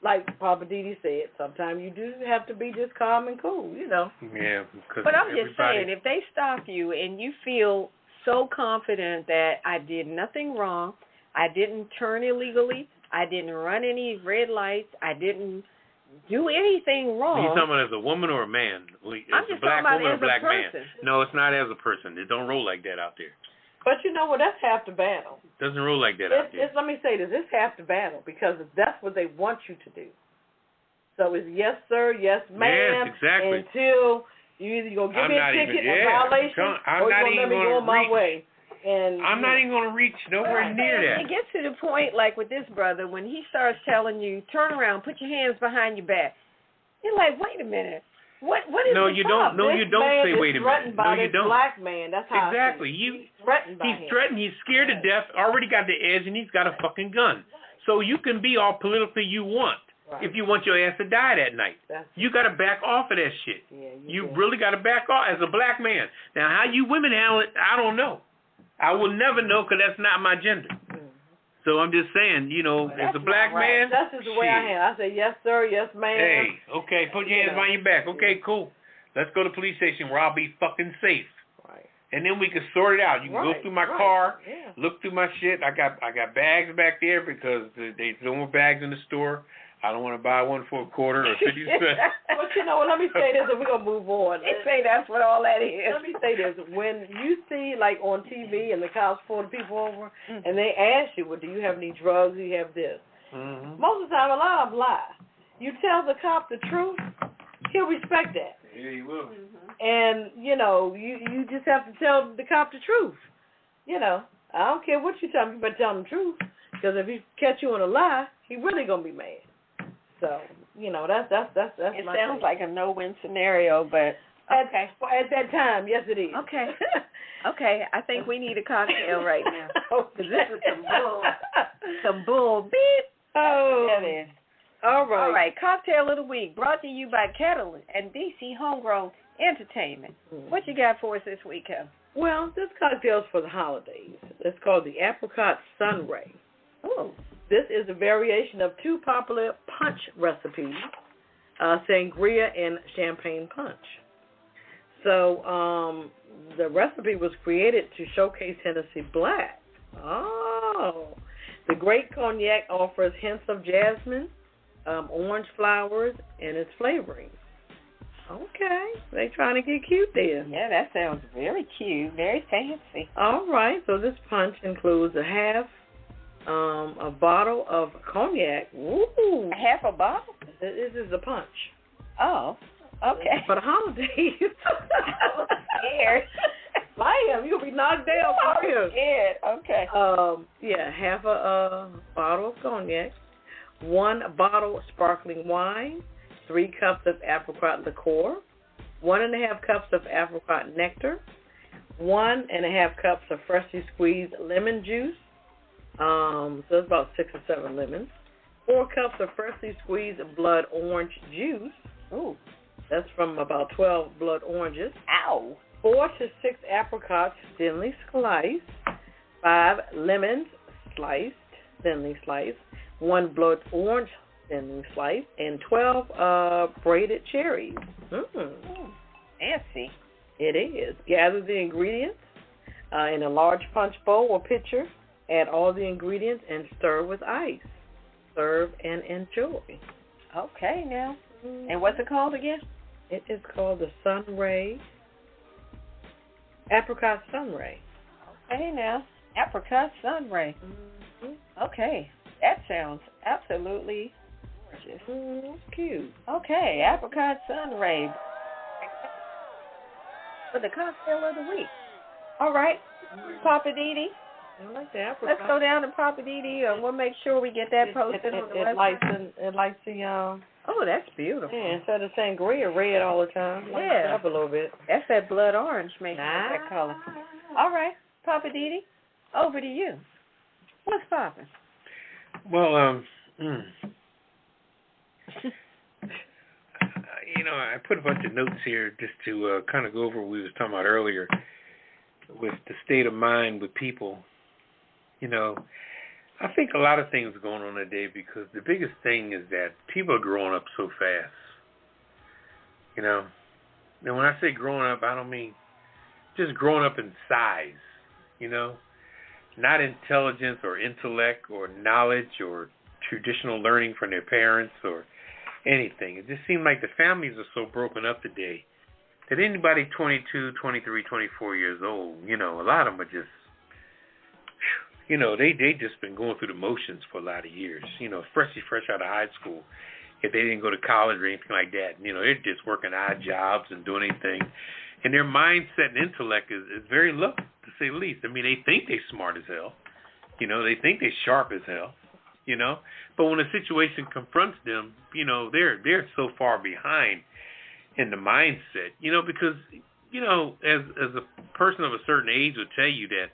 like Poppa DD said, sometimes you do have to be just calm and cool, Yeah. But I'm just saying, if they stop you and you feel so confident that I did nothing wrong, I didn't turn illegally, I didn't run any red lights, I didn't do anything wrong. Are you talking about as a woman or a man? I'm just talking about as a person. No, it's not as a person. It don't roll like that out there. But you know what? That's half the battle. It doesn't roll like that out there. Let me say this. It's half the battle because that's what they want you to do. So it's yes, sir, yes, ma'am. Yes, exactly. Until you either going to give me a ticket, a violation, or you're going to let me go my way. And I'm not even going to reach nowhere near that. It gets to the point, like with this brother, when he starts telling you, turn around, put your hands behind your back. You're like, wait a minute. What is no, the you problem? don't. No, you don't say wait a minute. No, you don't. Black man. That's how exactly. He's threatened by him. He's threatened. He's scared to death. Already got the edge, and he's got a fucking gun. So you can be all politically you want. Right. If you want your ass to die that night. You got to back off of that shit. Yeah, you really got to back off as a black man. Now, how you women handle it, I don't know. I will never know because that's not my gender. So I'm just saying, you know, as a black man. That's just the way I am. I say, yes, sir, yes, ma'am. Hey, okay, put your hands behind your back. Okay, cool. Let's go to the police station where I'll be fucking safe. Right. And then we can sort it out. You can go through my car, look through my shit. I got bags back there because they no more bags in the store. I don't want to buy one for $0.25 or 50 cents. But you know, let me say this, and we're going to move on. They say that's what all that is. Let me say this. When you see, like, on TV and the cops pull the people over, and they ask you, well, do you have any drugs? Do you have this? Mm-hmm. Most of the time, a lot of them lie. You tell the cop the truth, he'll respect that. Yeah, he will. And, you know, you just have to tell the cop the truth. You know, I don't care what you tell him, you better tell him the truth. Because if he catch you on a lie, he really going to be mad. So, you know, that's it my sounds thing. like a no-win scenario, but okay. At that time, yes, it is. Okay. Okay, I think we need a cocktail right now. Because this is some bull beep. Oh. That is. All right. All right, cocktail of the week brought to you by Ketel and DC Homegrown Entertainment. What you got for us this week, Ketel? Well, this cocktail's for the holidays. It's called the Apricot Sunray. Oh. This is a variation of two popular punch recipes, sangria and champagne punch. So the recipe was created to showcase Hennessy Black. Oh. The great cognac offers hints of jasmine, orange flowers, and its flavoring. Okay. They trying to get cute there. Yeah, that sounds very cute, very fancy. All right. So this punch includes a bottle of cognac. Ooh. Half a bottle? This is a punch. Oh, okay. For the holidays. I'm scared. Bam, you'll be knocked down for real. I'm scared. Okay. Half a bottle of cognac, 1 bottle sparkling wine, 3 cups of apricot liqueur, 1.5 cups of apricot nectar, 1.5 cups of freshly squeezed lemon juice. So it's about 6 or 7 lemons. 4 cups of freshly squeezed blood orange juice. Ooh. That's from about 12 blood oranges. Ow. 4 to 6 apricots thinly sliced. 5 lemons thinly sliced. 1 blood orange thinly sliced. And 12 braided cherries. Fancy. It is. Gather the ingredients in a large punch bowl or pitcher. Add all the ingredients and stir with ice. Serve and enjoy. Okay, now. And what's it called again? It is called the Sunray. Apricot Sunray. Okay, now. Apricot Sunray. Mm-hmm. Okay. That sounds absolutely gorgeous. It's cute. Okay, Apricot Sunray. For the cocktail of the week. All right. Poppa DD. I like the apricot. Let's go down to Poppa DD and we'll make sure we get that posted on the website. It likes the Oh, that's beautiful. Yeah, instead of sangria red all the time. Lighten it up a little bit. That's that blood orange making that color. All right, Poppa DD, over to you. What's poppin'? Well, you know, I put a bunch of notes here just to kind of go over what we was talking about earlier with the state of mind with people. You know, I think a lot of things are going on today because the biggest thing is that people are growing up so fast. You know, and when I say growing up, I don't mean just growing up in size, you know, not intelligence or intellect or knowledge or traditional learning from their parents or anything. It just seems like the families are so broken up today that anybody 22, 23, 24 years old, you know, a lot of them are just, you know, they just been going through the motions for a lot of years, you know, fresh out of high school. If they didn't go to college or anything like that, you know, they're just working odd jobs and doing anything. And their mindset and intellect is very low, to say the least. I mean, they think they're smart as hell. You know, they think they're sharp as hell, you know. But when a situation confronts them, you know, they're so far behind in the mindset, you know, because, you know, as a person of a certain age will tell you that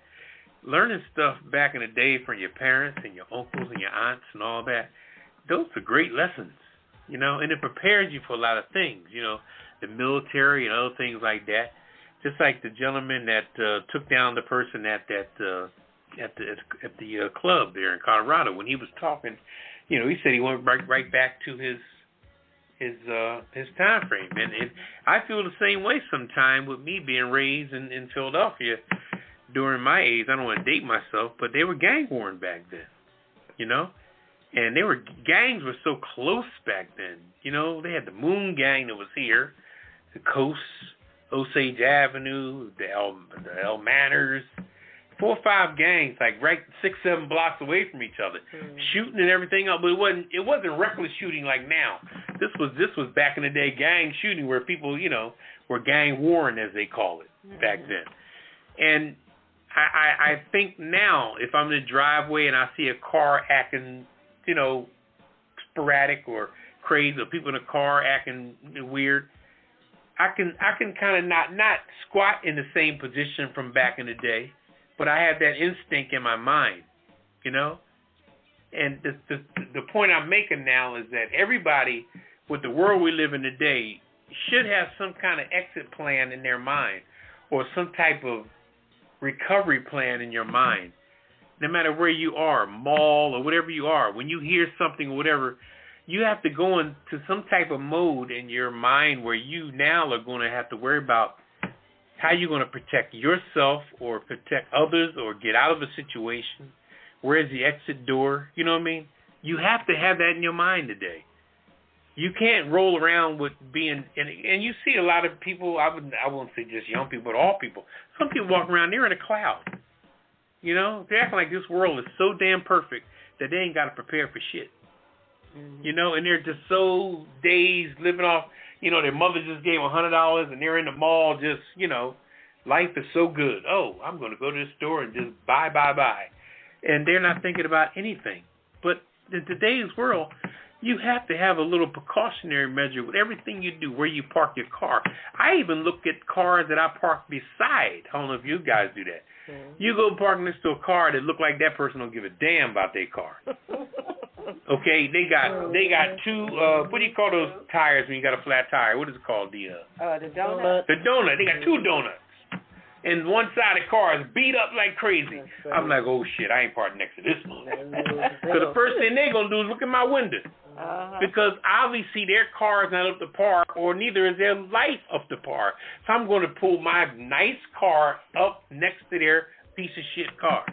learning stuff back in the day from your parents and your uncles and your aunts and all that, those are great lessons, you know, and it prepares you for a lot of things, you know, the military and other things like that. Just like the gentleman that took down the person at the club there in Colorado when he was talking. You know, he said he went right back to his time frame, and I feel the same way sometimes with me being raised in Philadelphia during my age. I don't want to date myself, but they were gang warring back then, you know, and gangs were so close back then. You know, they had the Moon Gang that was here, the Coast, Osage Avenue, the El Manors. 4 or 5 gangs, like right 6-7 blocks away from each other, shooting and everything else. But it wasn't reckless shooting like now. This was back in the day, gang shooting where people, you know, were gang warring as they call it back then. And I think now if I'm in the driveway and I see a car acting, you know, sporadic or crazy, or people in a car acting weird, I can kind of not squat in the same position from back in the day. But I have that instinct in my mind, you know? And the point I'm making now is that everybody, with the world we live in today, should have some kind of exit plan in their mind or some type of recovery plan in your mind. No matter where you are, mall or whatever you are, when you hear something or whatever, you have to go into some type of mode in your mind where you now are going to have to worry about how you're going to protect yourself or protect others or get out of a situation. Where's the exit door? You know what I mean? You have to have that in your mind today. You can't roll around with being, and you see a lot of people, I won't say just young people, but all people. Some people walk around, they're in a cloud. You know? They're acting like this world is so damn perfect that they ain't got to prepare for shit. Mm-hmm. You know, and they're just so dazed, living off, you know, their mother just gave $100 and they're in the mall just, you know, life is so good. Oh, I'm going to go to the store and just buy. And they're not thinking about anything. But in today's world, you have to have a little precautionary measure with everything you do, where you park your car. I even look at cars that I park beside. I don't know if you guys do that. Mm-hmm. You go park next to a car that look like that person don't give a damn about their car. Okay, they got 2, what do you call those tires when you got a flat tire? What is it called? The donut. The donut. They got 2 donuts. And one side of the car is beat up like crazy. I'm like, oh shit, I ain't parked next to this one. Because the first thing they're going to do is look at my window. Because obviously their car is not up to par, or neither is their life up to par. So I'm going to pull my nice car up next to their piece of shit car.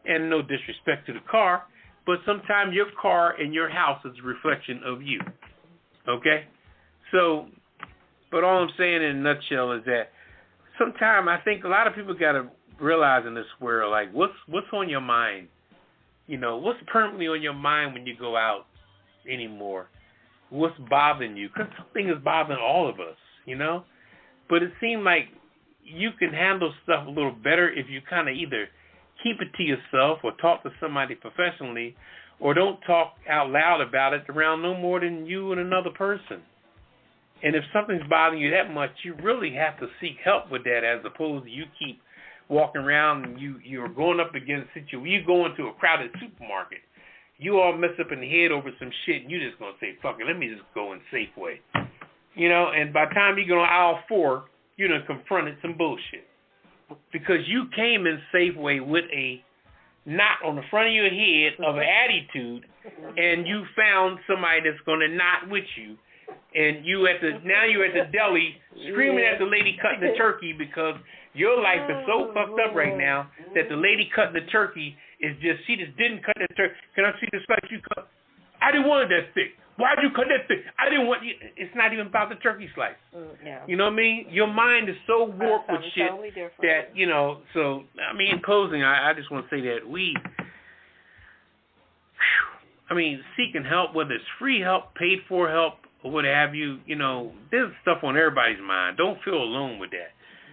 And no disrespect to the car, but sometimes your car and your house is a reflection of you. Okay? So, but all I'm saying in a nutshell is that sometimes I think a lot of people got to realize in this world, like, what's on your mind? You know, what's permanently on your mind when you go out anymore? What's bothering you? Because something is bothering all of us, you know? But it seems like you can handle stuff a little better if you kind of either keep it to yourself or talk to somebody professionally, or don't talk out loud about it around no more than you and another person. And if something's bothering you that much, you really have to seek help with that, as opposed to you keep walking around and you're going up against situation. You go into a crowded supermarket, you all mess up in the head over some shit, and you're just going to say, fuck it, let me just go in Safeway. You know, and by the time you go to aisle 4, you done confronted some bullshit. Because you came in Safeway with a knot on the front of your head of an attitude, and you found somebody that's going to knot with you. And you're at the deli screaming at the lady cutting the turkey because your life is so fucked up right now that the lady cutting the turkey she just didn't cut that turkey. Can I see the slice you cut? I didn't want it that thick. Why'd you cut that thick? I didn't want you. It's not even about the turkey slice. Yeah. You know what I mean? Your mind is so warped with shit totally that, you know, so, I mean, in closing, I just want to say that seeking help, whether it's free help, paid for help, or what have you, you know, there's stuff on everybody's mind. Don't feel alone with that.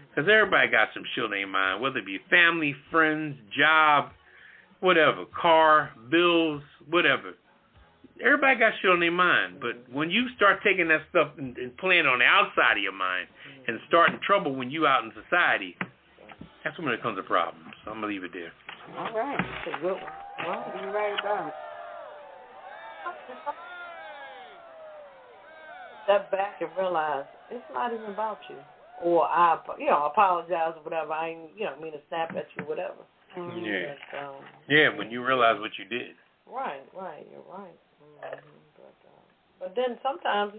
Because everybody got some shit on their mind, whether it be family, friends, job, whatever, car, bills, whatever. Everybody got shit on their mind. But when you start taking that stuff and playing on the outside of your mind and starting trouble when you out in society, that's when it comes to problems. So I'm going to leave it there. All right. That's a good one. Well, you're right about it. Step back and realize it's not even about you. or I apologize or whatever. I ain't, mean to snap at you, whatever. Yeah. But, when you realize what you did. Right, you're right. But then sometimes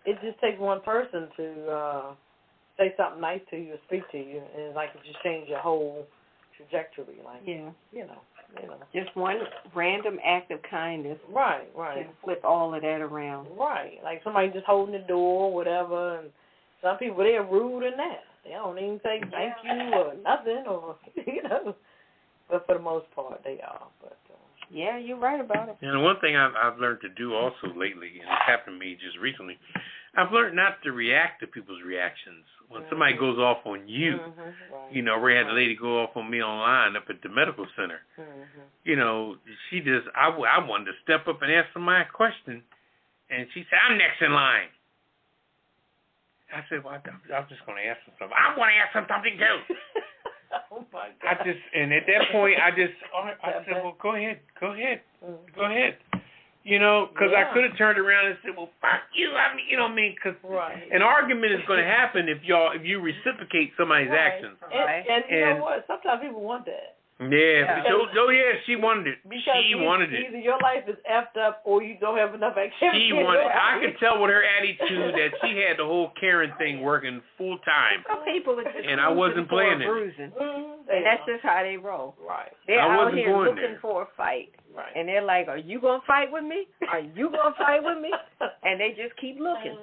it just takes one person to say something nice to you or speak to you, and it's like it just change your whole trajectory. Like, just one random act of kindness. Right. Can flip all of that around. Right, like somebody just holding the door or whatever, and some people, they're rude in that. They don't even say thank you or nothing, or, But for the most part, they are. But yeah, you're right about it. And one thing I've learned to do also lately, and it's happened to me just recently, I've learned not to react to people's reactions. When somebody goes off on you, we had a lady go off on me online up at the medical center. She just, I wanted to step up and ask somebody a question, and she said, I'm next in line. I said, well, I'm just going to ask them something. I want to ask them something too. Oh my God. And at that point, I said, well, go ahead. Because I could have turned around and said, well, fuck you. I mean, you know what I mean? Because an argument is going to happen if you reciprocate somebody's actions. And you know what? Sometimes people want that. Yeah. She wanted it. She wanted it. Either your life is effed up or you don't have enough activity. She wanted it. I could tell with her attitude that she had the whole Karen thing working full time. Some people are just and I wasn't playing it. And that's just how they roll. Right. They're out here looking there for a fight. Right. And they're like, are you going to fight with me? Are you going to fight with me? And they just keep looking.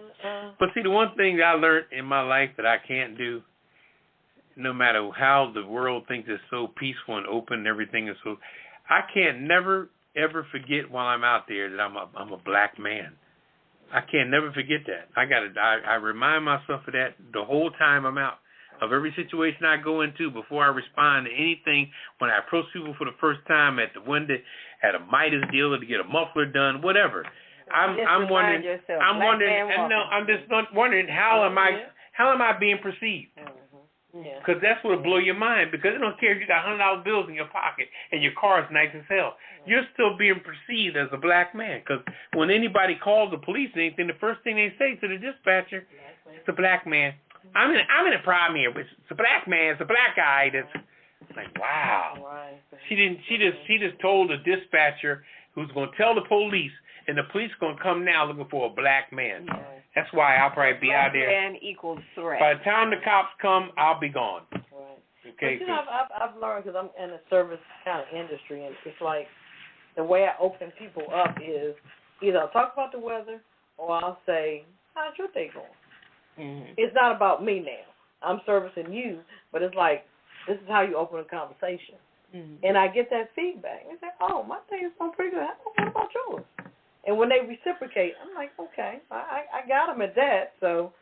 But see, the one thing that I learned in my life that I can't do, no matter how the world thinks it's so peaceful and open and everything is so, I can't never, ever forget while I'm out there that I'm a black man. I can't never forget that. I remind myself of that the whole time I'm out. Of every situation I go into before I respond to anything, when I approach people for the first time at the window, at a Midas dealer to get a muffler done, whatever. I'm wondering how am I being perceived? Because that's what will blow your mind. Because it don't care if you got $100 bills in your pocket and your car is nice as hell. You're still being perceived as a black man. Because when anybody calls the police or anything, the first thing they say to the dispatcher, it's a black man. I'm in a problem here. It's a black man. It's a black guy. That's like, wow. She just told the dispatcher who's going to tell the police, and the police going to come now looking for a black man. That's why I'll probably be out there. Black man equals threat. By the time the cops come, I'll be gone. Okay. But I've learned, because I'm in a service kind of industry, and it's like the way I open people up is either I'll talk about the weather or I'll say, how's your day going? It's not about me now. I'm servicing you, but it's like, this is how you open a conversation. And I get that feedback. They say, oh, my day is going pretty good. What about yours? And when they reciprocate, I'm like, okay, I got them at that. So,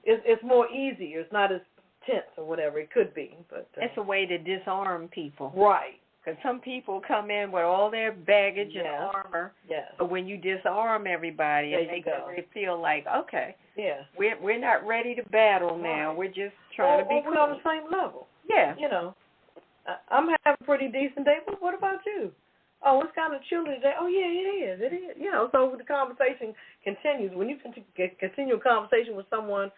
it's more easier. It's not as tense or whatever it could be. But it's a way to disarm people. Right. Because some people come in with all their baggage and armor. Yes. But when you disarm everybody, it makes them feel like, okay, we're not ready to battle now. We're just trying to be cool. We're on the same level. Yeah. I'm having a pretty decent day, but what about you? Oh, it's kind of chilly today. Oh, yeah, it is. So the conversation continues. When you continue a conversation with someone,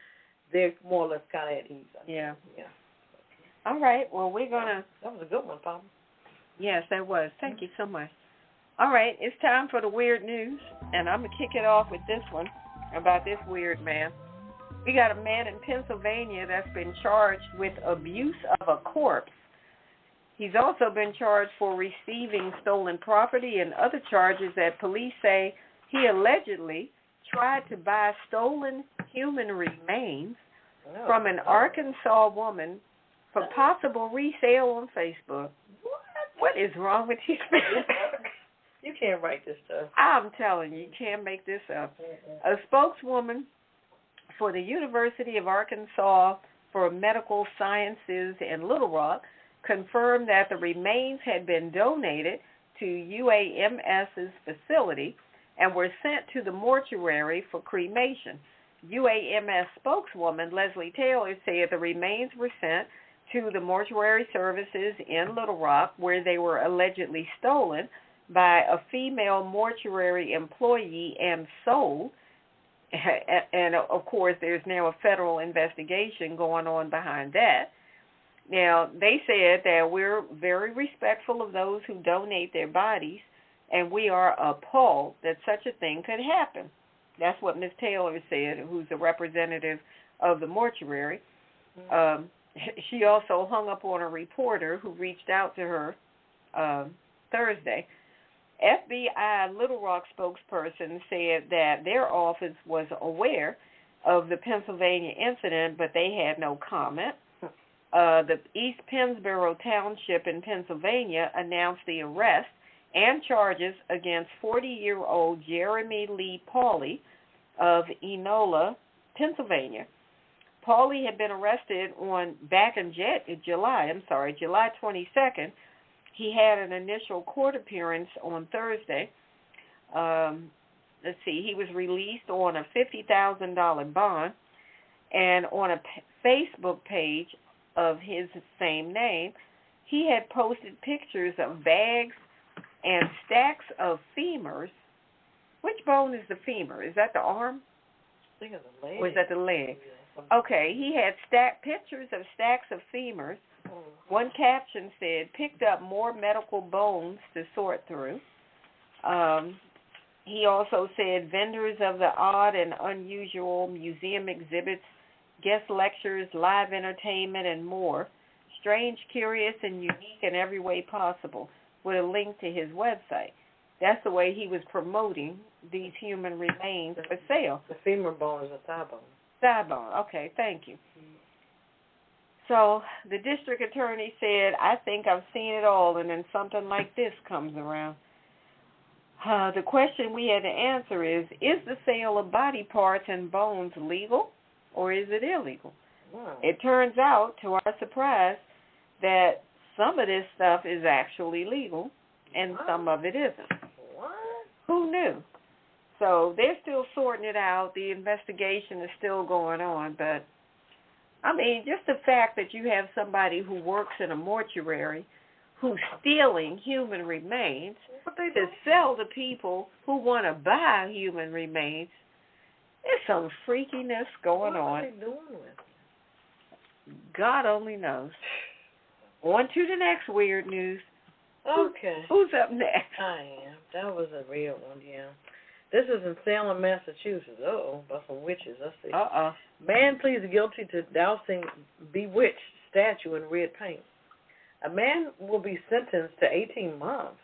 they're more or less kind of at ease. Yeah. All right. Well, we're going to... That was a good one, Papa. Yes, that was. Thank you so much. All right. It's time for the weird news, and I'm going to kick it off with this one about this weird man. We got a man in Pennsylvania that's been charged with abuse of a corpse. He's also been charged for receiving stolen property and other charges that police say he allegedly tried to buy stolen human remains from an Arkansas woman for possible resale on Facebook. What is wrong with these people? You can't write this stuff. I'm telling you, you can't make this up. A spokeswoman for the University of Arkansas for Medical Sciences in Little Rock confirmed that the remains had been donated to UAMS's facility and were sent to the mortuary for cremation. UAMS spokeswoman Leslie Taylor said the remains were sent to the mortuary services in Little Rock, where they were allegedly stolen by a female mortuary employee and sold. And, of course, there's now a federal investigation going on behind that. Now, they said that we're very respectful of those who donate their bodies, and we are appalled that such a thing could happen. That's what Ms. Taylor said, who's a representative of the mortuary. She also hung up on a reporter who reached out to her Thursday. FBI Little Rock spokesperson said that their office was aware of the Pennsylvania incident, but they had no comment. The East Pennsboro Township in Pennsylvania announced the arrest and charges against 40-year-old Jeremy Lee Pauley of Enola, Pennsylvania. Pauley had been arrested back in July 22nd. He had an initial court appearance on Thursday. He was released on a $50,000 bond, and on a Facebook page of his same name, he had posted pictures of bags and stacks of femurs. Which bone is the femur? Is that the arm? I think it's the leg. Or is that the leg? Okay, he had pictures of stacks of femurs. One caption said, picked up more medical bones to sort through. He also said, vendors of the odd and unusual, museum exhibits, guest lectures, live entertainment, and more. Strange, curious, and unique in every way possible, with a link to his website. That's the way he was promoting these human remains for sale. The femur bone is a thigh bone. Thigh bone. Okay, thank you. So the district attorney said, I think I've seen it all, and then something like this comes around. The question we had to answer is the sale of body parts and bones legal, or is it illegal? Wow. It turns out, to our surprise, that some of this stuff is actually legal, and some of it isn't. What? Who knew? So they're still sorting it out. The investigation is still going on, but I mean, just the fact that you have somebody who works in a mortuary who's stealing human remains to sell to people who want to buy human remains, there's some freakiness going on. What are they doing with? God only knows. On to the next weird news. Okay. Who's up next? I am. That was a real one, yeah. This is in Salem, Massachusetts. About some witches. Let's see. Man pleads guilty to dousing bewitched statue in red paint. A man will be sentenced to 18 months,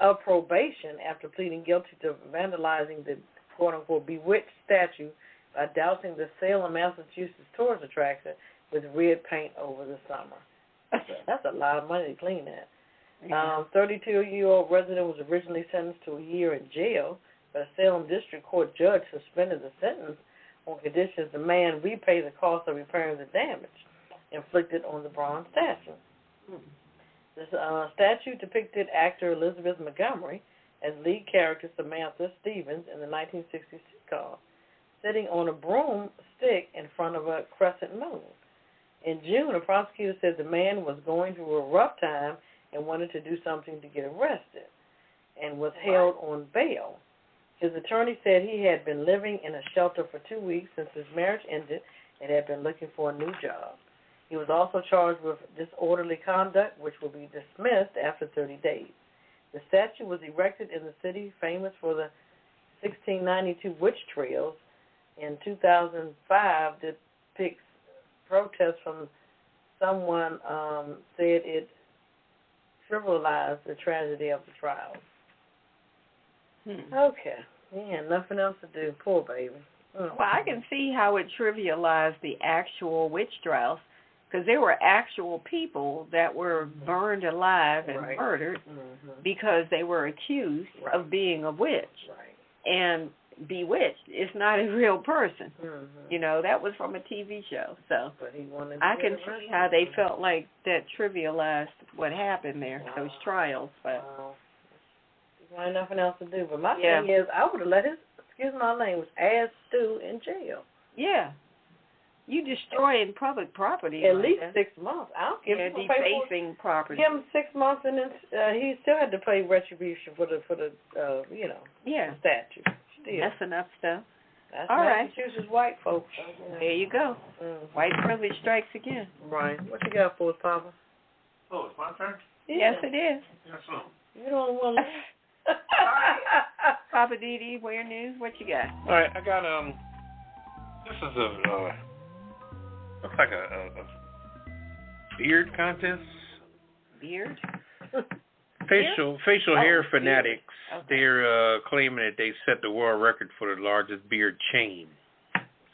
of probation after pleading guilty to vandalizing the quote-unquote bewitched statue by dousing the Salem, Massachusetts tourist attraction with red paint over the summer. That's a lot of money to clean that. 32-year-old resident was originally sentenced to a year in jail, but a Salem District Court judge suspended the sentence on conditions the man repay the cost of repairing the damage inflicted on the bronze statue. This statue depicted actor Elizabeth Montgomery as lead character Samantha Stevens in the 1960s sitcom, sitting on a broomstick in front of a crescent moon. In June, a prosecutor said the man was going through a rough time and wanted to do something to get arrested and was held on bail. His attorney said he had been living in a shelter for 2 weeks since his marriage ended and had been looking for a new job. He was also charged with disorderly conduct, which will be dismissed after 30 days. The statue was erected in the city famous for the 1692 witch trials. In 2005, depicts protests from someone said it trivialized the tragedy of the trials. Okay. Yeah, nothing else to do. Poor baby. Well, I can see how it trivialized the actual witch trials, because there were actual people that were burned alive and murdered because they were accused of being a witch. And bewitched is not a real person. You know, that was from a TV show. So I can see how they felt like that trivialized what happened there, those trials. But there ain't nothing else to do. But my thing is, I would have let his, excuse my language, ass stew in jail. Yeah. You destroying public property. At least 6 months. I don't care. Defacing property. Give him 6 months, and then he still had to pay retribution for the statue. Still. Messing up stuff. That's All right. Massachusetts white folks. There you go. White privilege strikes again. Right. What you got for us, Papa? Oh, it's my turn? Yes, it is. That's something. You don't want to. Poppa DD, Weird News, what you got? All right, I got, this is looks like a beard contest. Beard? Facial hair fanatics. Okay. They're claiming that they set the world record for the largest beard chain.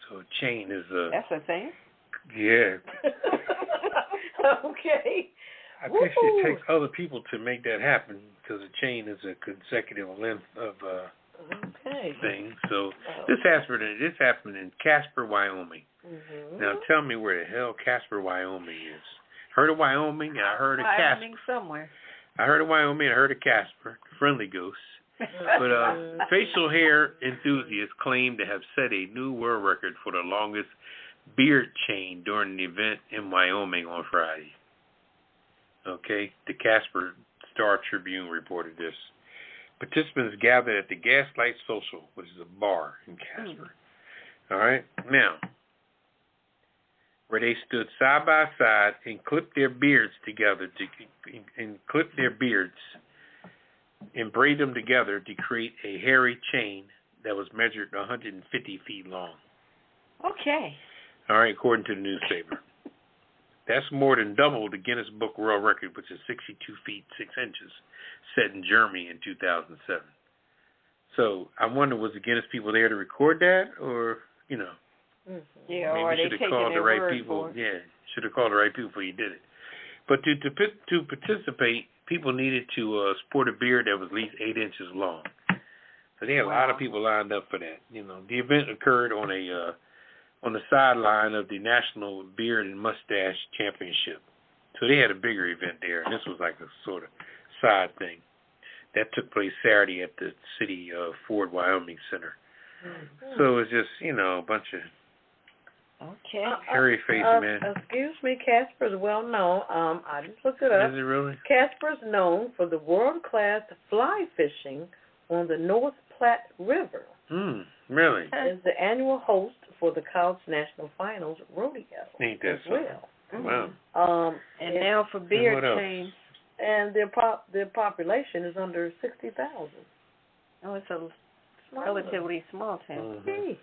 So a chain is a... That's a thing? Yeah. Okay. I guess it takes other people to make that happen because a chain is a consecutive length of thing. So this happened in Casper, Wyoming. Mm-hmm. Now tell me where the hell Casper, Wyoming is. Heard of Wyoming? I heard of Casper. Wyoming somewhere. I heard of Wyoming. I heard of Casper, friendly ghost. But facial hair enthusiasts claim to have set a new world record for the longest beard chain during an event in Wyoming on Friday. Okay, the Casper Star Tribune reported this. Participants gathered at the Gaslight Social, which is a bar in Casper. All right, now, where they stood side by side and clipped their beards together and braid them together to create a hairy chain that was measured 150 feet long. Okay. All right, according to the newspaper. That's more than double the Guinness Book World Record, which is 62 feet 6 inches, set in Germany in 2007. So I wonder, was the Guinness people there to record that, or Yeah, maybe or they should have taking called the their right word people. for it. Yeah, should have called the right people before you did it. But to participate, people needed to sport a beard that was at least 8 inches long. So they had a lot of people lined up for that. You know, the event occurred on the sideline of the National Beard and Mustache Championship. So they had a bigger event there, and this was like a sort of side thing. That took place Saturday at the City of Ford, Wyoming Center. Mm-hmm. So it's just, a bunch of hairy-faced men. Excuse me, Casper is well known. I just looked it up. Is it really? Casper is known for the world-class fly fishing on the North Platte River. Really? Is the annual host for the College National Finals rodeo. Ain't that so? Well. Wow. And now for beard chains. And their population is under 60,000. Oh, it's a relatively small town. Mm-hmm. Yeah.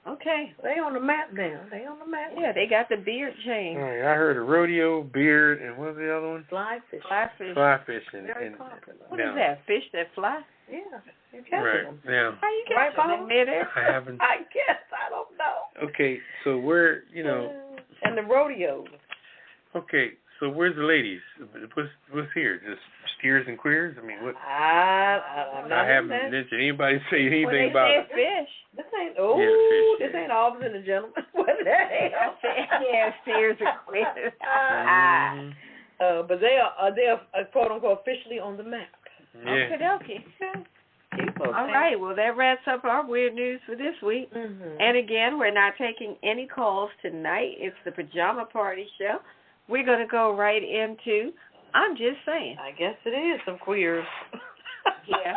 Okay. They on the map now. Yeah, they got the beard chain. All right, I heard of rodeo, beard, and what was the other one? Fly fishing. Fly fishing. Very popular. What is that? Fish that fly? Yeah. You catch them. Now, how you catch them in midair? I haven't. I guess. I don't know. Okay, so where, And the rodeos. Okay, so where's the ladies? What's here? Just steers and queers? I mean, what? I'm not I haven't mentioned anybody say anything about it. Fish. This ain't. Fish, this ain't Officer and the Gentleman. What the hell? Yeah, steers and queers. But they are quote unquote officially on the map. Yeah. Okay. All right. Well, that wraps up our weird news for this week. Mm-hmm. And again, we're not taking any calls tonight. It's the Pajama Party Show. We're going to go right into, I'm just saying. I guess it is some queers. Yeah.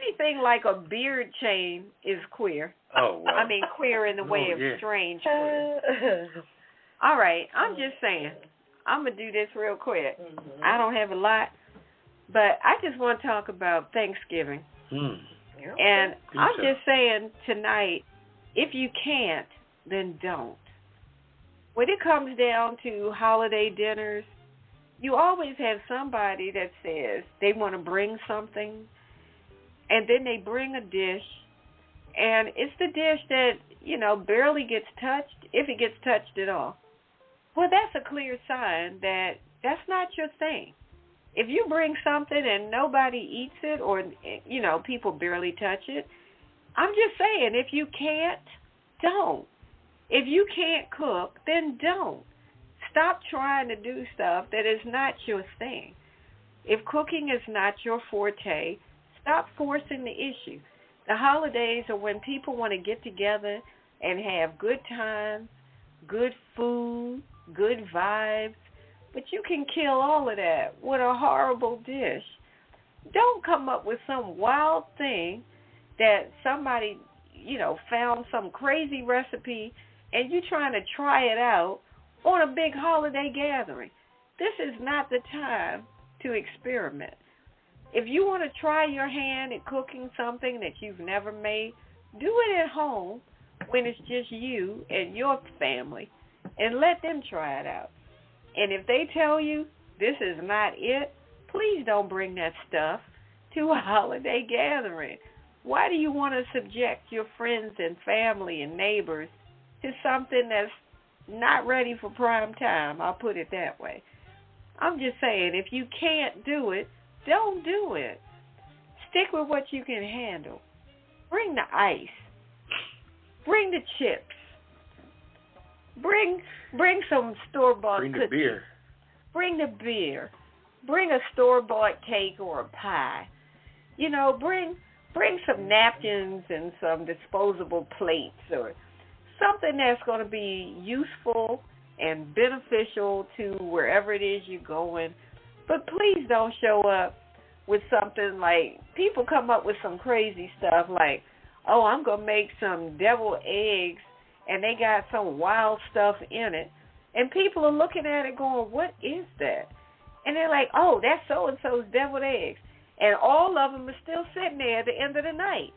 Anything like a beard chain is queer. Oh, wow. I mean, queer in the way of strange queer. All right. I'm just saying. I'm going to do this real quick. Mm-hmm. I don't have a lot, but I just want to talk about Thanksgiving. And I'm just saying tonight, if you can't, then don't. When it comes down to holiday dinners, you always have somebody that says they want to bring something, and then they bring a dish, and it's the dish that, barely gets touched, if it gets touched at all. Well, that's a clear sign that that's not your thing. If you bring something and nobody eats it or, people barely touch it, I'm just saying, if you can't, don't. If you can't cook, then don't. Stop trying to do stuff that is not your thing. If cooking is not your forte, stop forcing the issue. The holidays are when people want to get together and have good times, good food, good vibes, but you can kill all of that with a horrible dish. Don't come up with some wild thing that somebody, found some crazy recipe and you trying to try it out on a big holiday gathering. This is not the time to experiment. If you want to try your hand at cooking something that you've never made, do it at home when it's just you and your family, and let them try it out. And if they tell you this is not it, please don't bring that stuff to a holiday gathering. Why do you want to subject your friends and family and neighbors to something that's not ready for prime time? I'll put it that way. I'm just saying, if you can't do it, don't do it. Stick with what you can handle. Bring the ice. Bring the chips. Bring some store-bought cookies. Bring the beer. Bring the beer. Bring a store-bought cake or a pie. Bring some napkins and some disposable plates or something that's going to be useful and beneficial to wherever it is you're going. But please don't show up with something like, people come up with some crazy stuff like, oh, I'm going to make some deviled eggs, and they got some wild stuff in it. And people are looking at it going, what is that? And they're like, oh, that's so-and-so's deviled eggs. And all of them are still sitting there at the end of the night.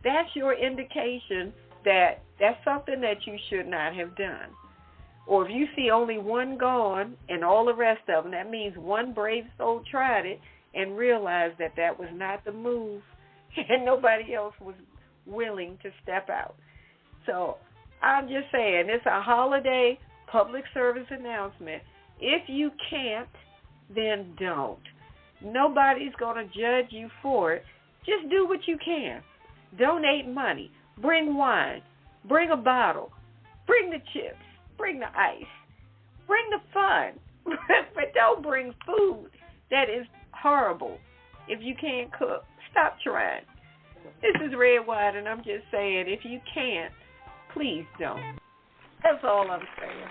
That's your indication that that's something that you should not have done. Or if you see only one gone and all the rest of them, that means one brave soul tried it and realized that that was not the move and nobody else was willing to step out. So I'm just saying, it's a holiday public service announcement. If you can't, then don't. Nobody's going to judge you for it. Just do what you can. Donate money. Bring wine. Bring a bottle. Bring the chips. Bring the ice. Bring the fun. But don't bring food that is horrible. If you can't cook, stop trying. This is Redwine, and I'm just saying, if you can't, please don't. That's all I'm saying.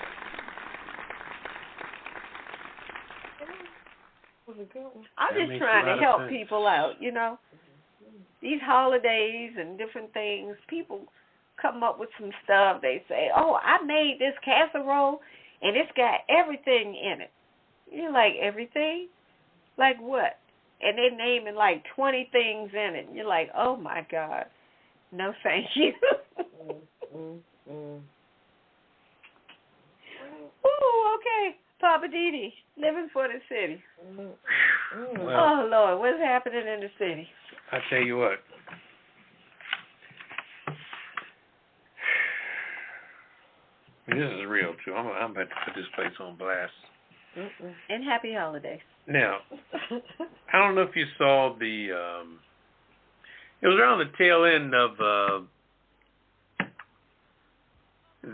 I'm just trying to help people out, These holidays and different things, people come up with some stuff. They say, oh, I made this casserole, and it's got everything in it. You're like, everything? Like what? And they're naming like 20 things in it. And you're like, oh, my God. No, thank you. Ooh, okay. Poppa DD, living for the city. Well, oh, Lord, what's happening in the city? I tell you what. This is real, too. I'm about to put this place on blast. And happy holidays. Now, I don't know if you saw the... it was around the tail end of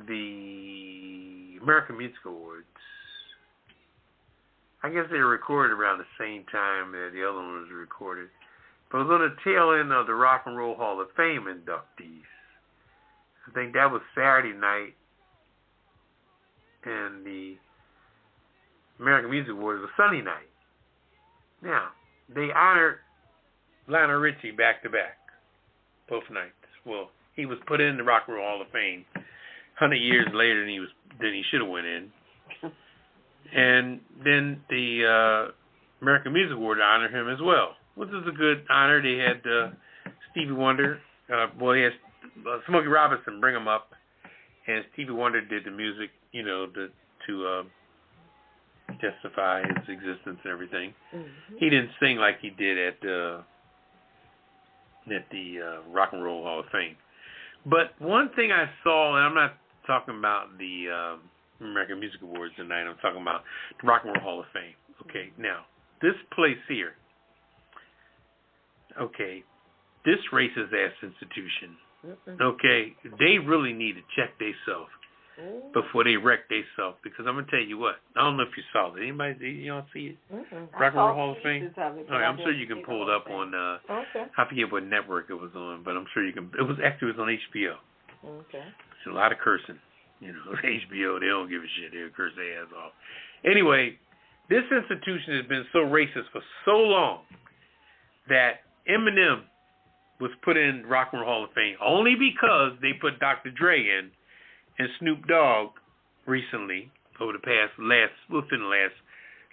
the American Music Awards. I guess they were recorded around the same time that the other one was recorded. But it was on the tail end of the Rock and Roll Hall of Fame inductees. I think that was Saturday night. And the American Music Awards was Sunday night. Now, they honored Lionel Richie back-to-back, both nights. Well, he was put in the Rock and Roll Hall of Fame 100 years later than he should have went in. And then the American Music Award honored him as well, which is a good honor. They had Stevie Wonder. He had Smokey Robinson bring him up, and Stevie Wonder did the music, to justify his existence and everything. Mm-hmm. He didn't sing like he did at the Rock and Roll Hall of Fame. But one thing I saw, and I'm not talking about the American Music Awards tonight, I'm talking about the Rock and Roll Hall of Fame. Okay, now, this place here, this racist-ass institution, okay, they really need to check themselves before they wreck themselves, because I'm going to tell you what, I don't know if you saw it. Anybody, you don't see it? Rock and Roll Hall of Fame? I'm sure you can pull it up on, I forget what network it was on, but I'm sure you can, it was on HBO. Okay. It's a lot of cursing. HBO, they don't give a shit. They'll curse their ass off. Anyway, this institution has been so racist for so long that Eminem was put in Rock and Roll Hall of Fame only because they put Dr. Dre in and Snoop Dogg recently over the within the last,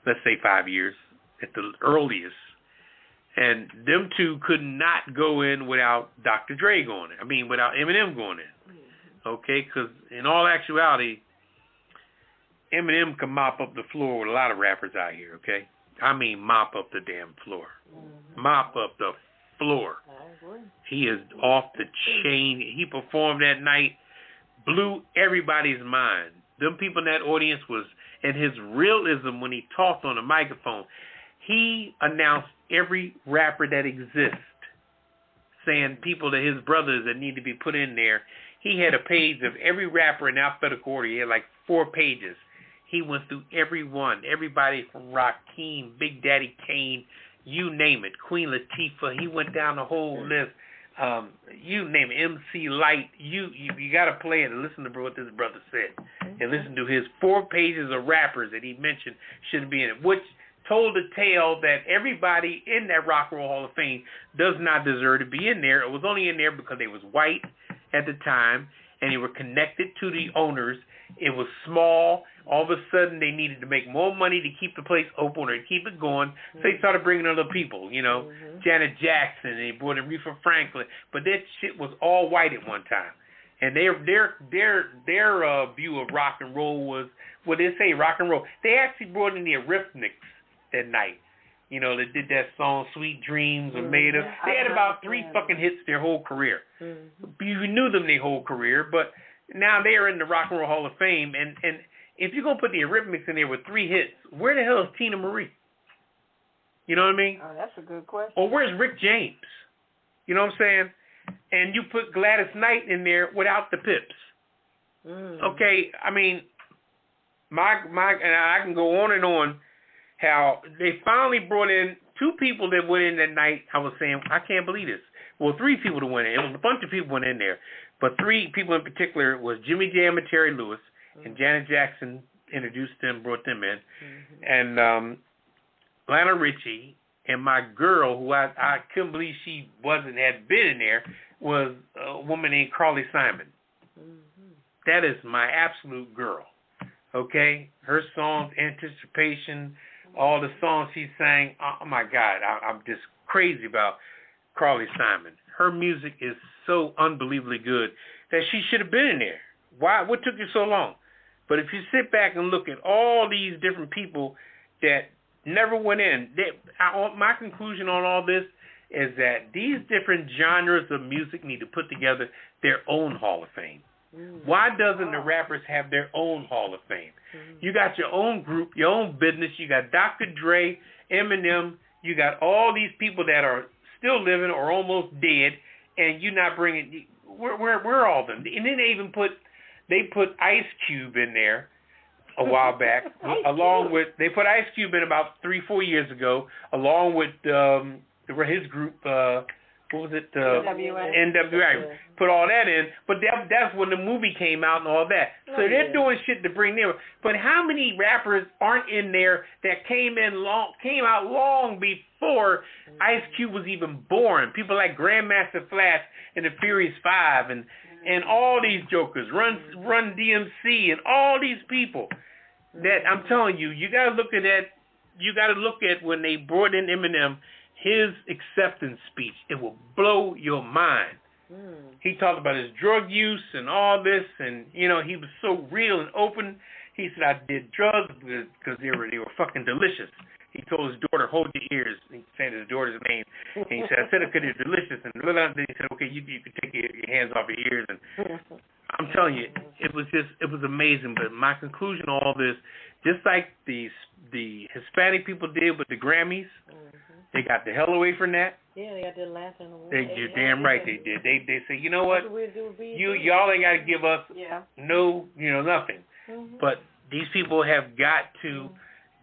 let's say 5 years at the earliest. And them two could not go in without Dr. Dre going in. I mean, without Eminem going in. Okay, because in all actuality, Eminem can mop up the floor with a lot of rappers out here, okay? I mean mop up the damn floor. Mop up the floor. I agree. He is off the chain. He performed that night, blew everybody's mind. Them people in that audience was, and his realism when he talked on the microphone, he announced every rapper that exists, saying people that his brothers that need to be put in there. He had a page of every rapper in alphabetical order. He had like 4 pages. He went through everyone, everybody from Rakim, Big Daddy Kane, you name it, Queen Latifah. He went down the whole list. You name it, MC Light. You got to play it and listen to what this brother said, and listen to his 4 pages of rappers that he mentioned shouldn't be in it, which told the tale that everybody in that Rock and Roll Hall of Fame does not deserve to be in there. It was only in there because they was white at the time, and they were connected to the owners. It was small. All of a sudden, they needed to make more money to keep the place open or to keep it going. So they started bringing other people, Janet Jackson. And they brought in Aretha Franklin. But that shit was all white at one time. And their view of rock and roll was, well, they say rock and roll. They actually brought in the Eurythmics that night. They did that song Sweet Dreams and made up. They had about 3 fucking hits their whole career. You knew them their whole career, but now they are in the Rock and Roll Hall of Fame. And if you're going to put the Eurythmics in there with 3 hits, where the hell is Tina Marie? You know what I mean? Oh, that's a good question. Or where's Rick James? You know what I'm saying? And you put Gladys Knight in there without the Pips. Okay, I mean, and I can go on and on how they finally brought in 2 people that went in that night. I was saying, I can't believe this. Well, 3 people that went in. It was a bunch of people went in there. But 3 people in particular was Jimmy Jam and Terry Lewis. And Janet Jackson introduced them, brought them in. And Lionel Richie and my girl, who I couldn't believe she had been in there, was a woman named Carly Simon. That is my absolute girl. Okay? Her songs, Anticipation, all the songs she sang, oh my God, I'm just crazy about Carly Simon. Her music is so unbelievably good that she should have been in there. Why? What took you so long? But if you sit back and look at all these different people that never went in, my conclusion on all this is that these different genres of music need to put together their own Hall of Fame. Why doesn't the rappers have their own Hall of Fame? You got your own group, your own business. You got Dr. Dre, Eminem. You got all these people that are still living or almost dead, and you're not bringing. Where all them? And then they put Ice Cube in there a while back, they put Ice Cube in about 3-4 years ago, along with his group. What was it? NWA. Put all that in, but that's when the movie came out and all that. So they're doing shit to bring them. But how many rappers aren't in there that came out long before Ice Cube was even born? People like Grandmaster Flash and the Furious 5 and all these jokers, Run DMC and all these people that I'm telling you, you got to look at that. You got to look at when they brought in Eminem, his acceptance speech. It will blow your mind. He talked about his drug use and all this, and he was so real and open. He said, I did drugs because they were fucking delicious. He told his daughter, hold your ears. He said his daughter's name. And he said, I said it because they're delicious. And then he said, okay, you can take your hands off your ears. And I'm telling you, it was amazing. But my conclusion on all this, just like the Hispanic people did with the Grammys, they got the hell away from that. Yeah, they got the Latin award. You're damn right they did. They say, you know what? Y'all ain't got to give us nothing. But these people have got to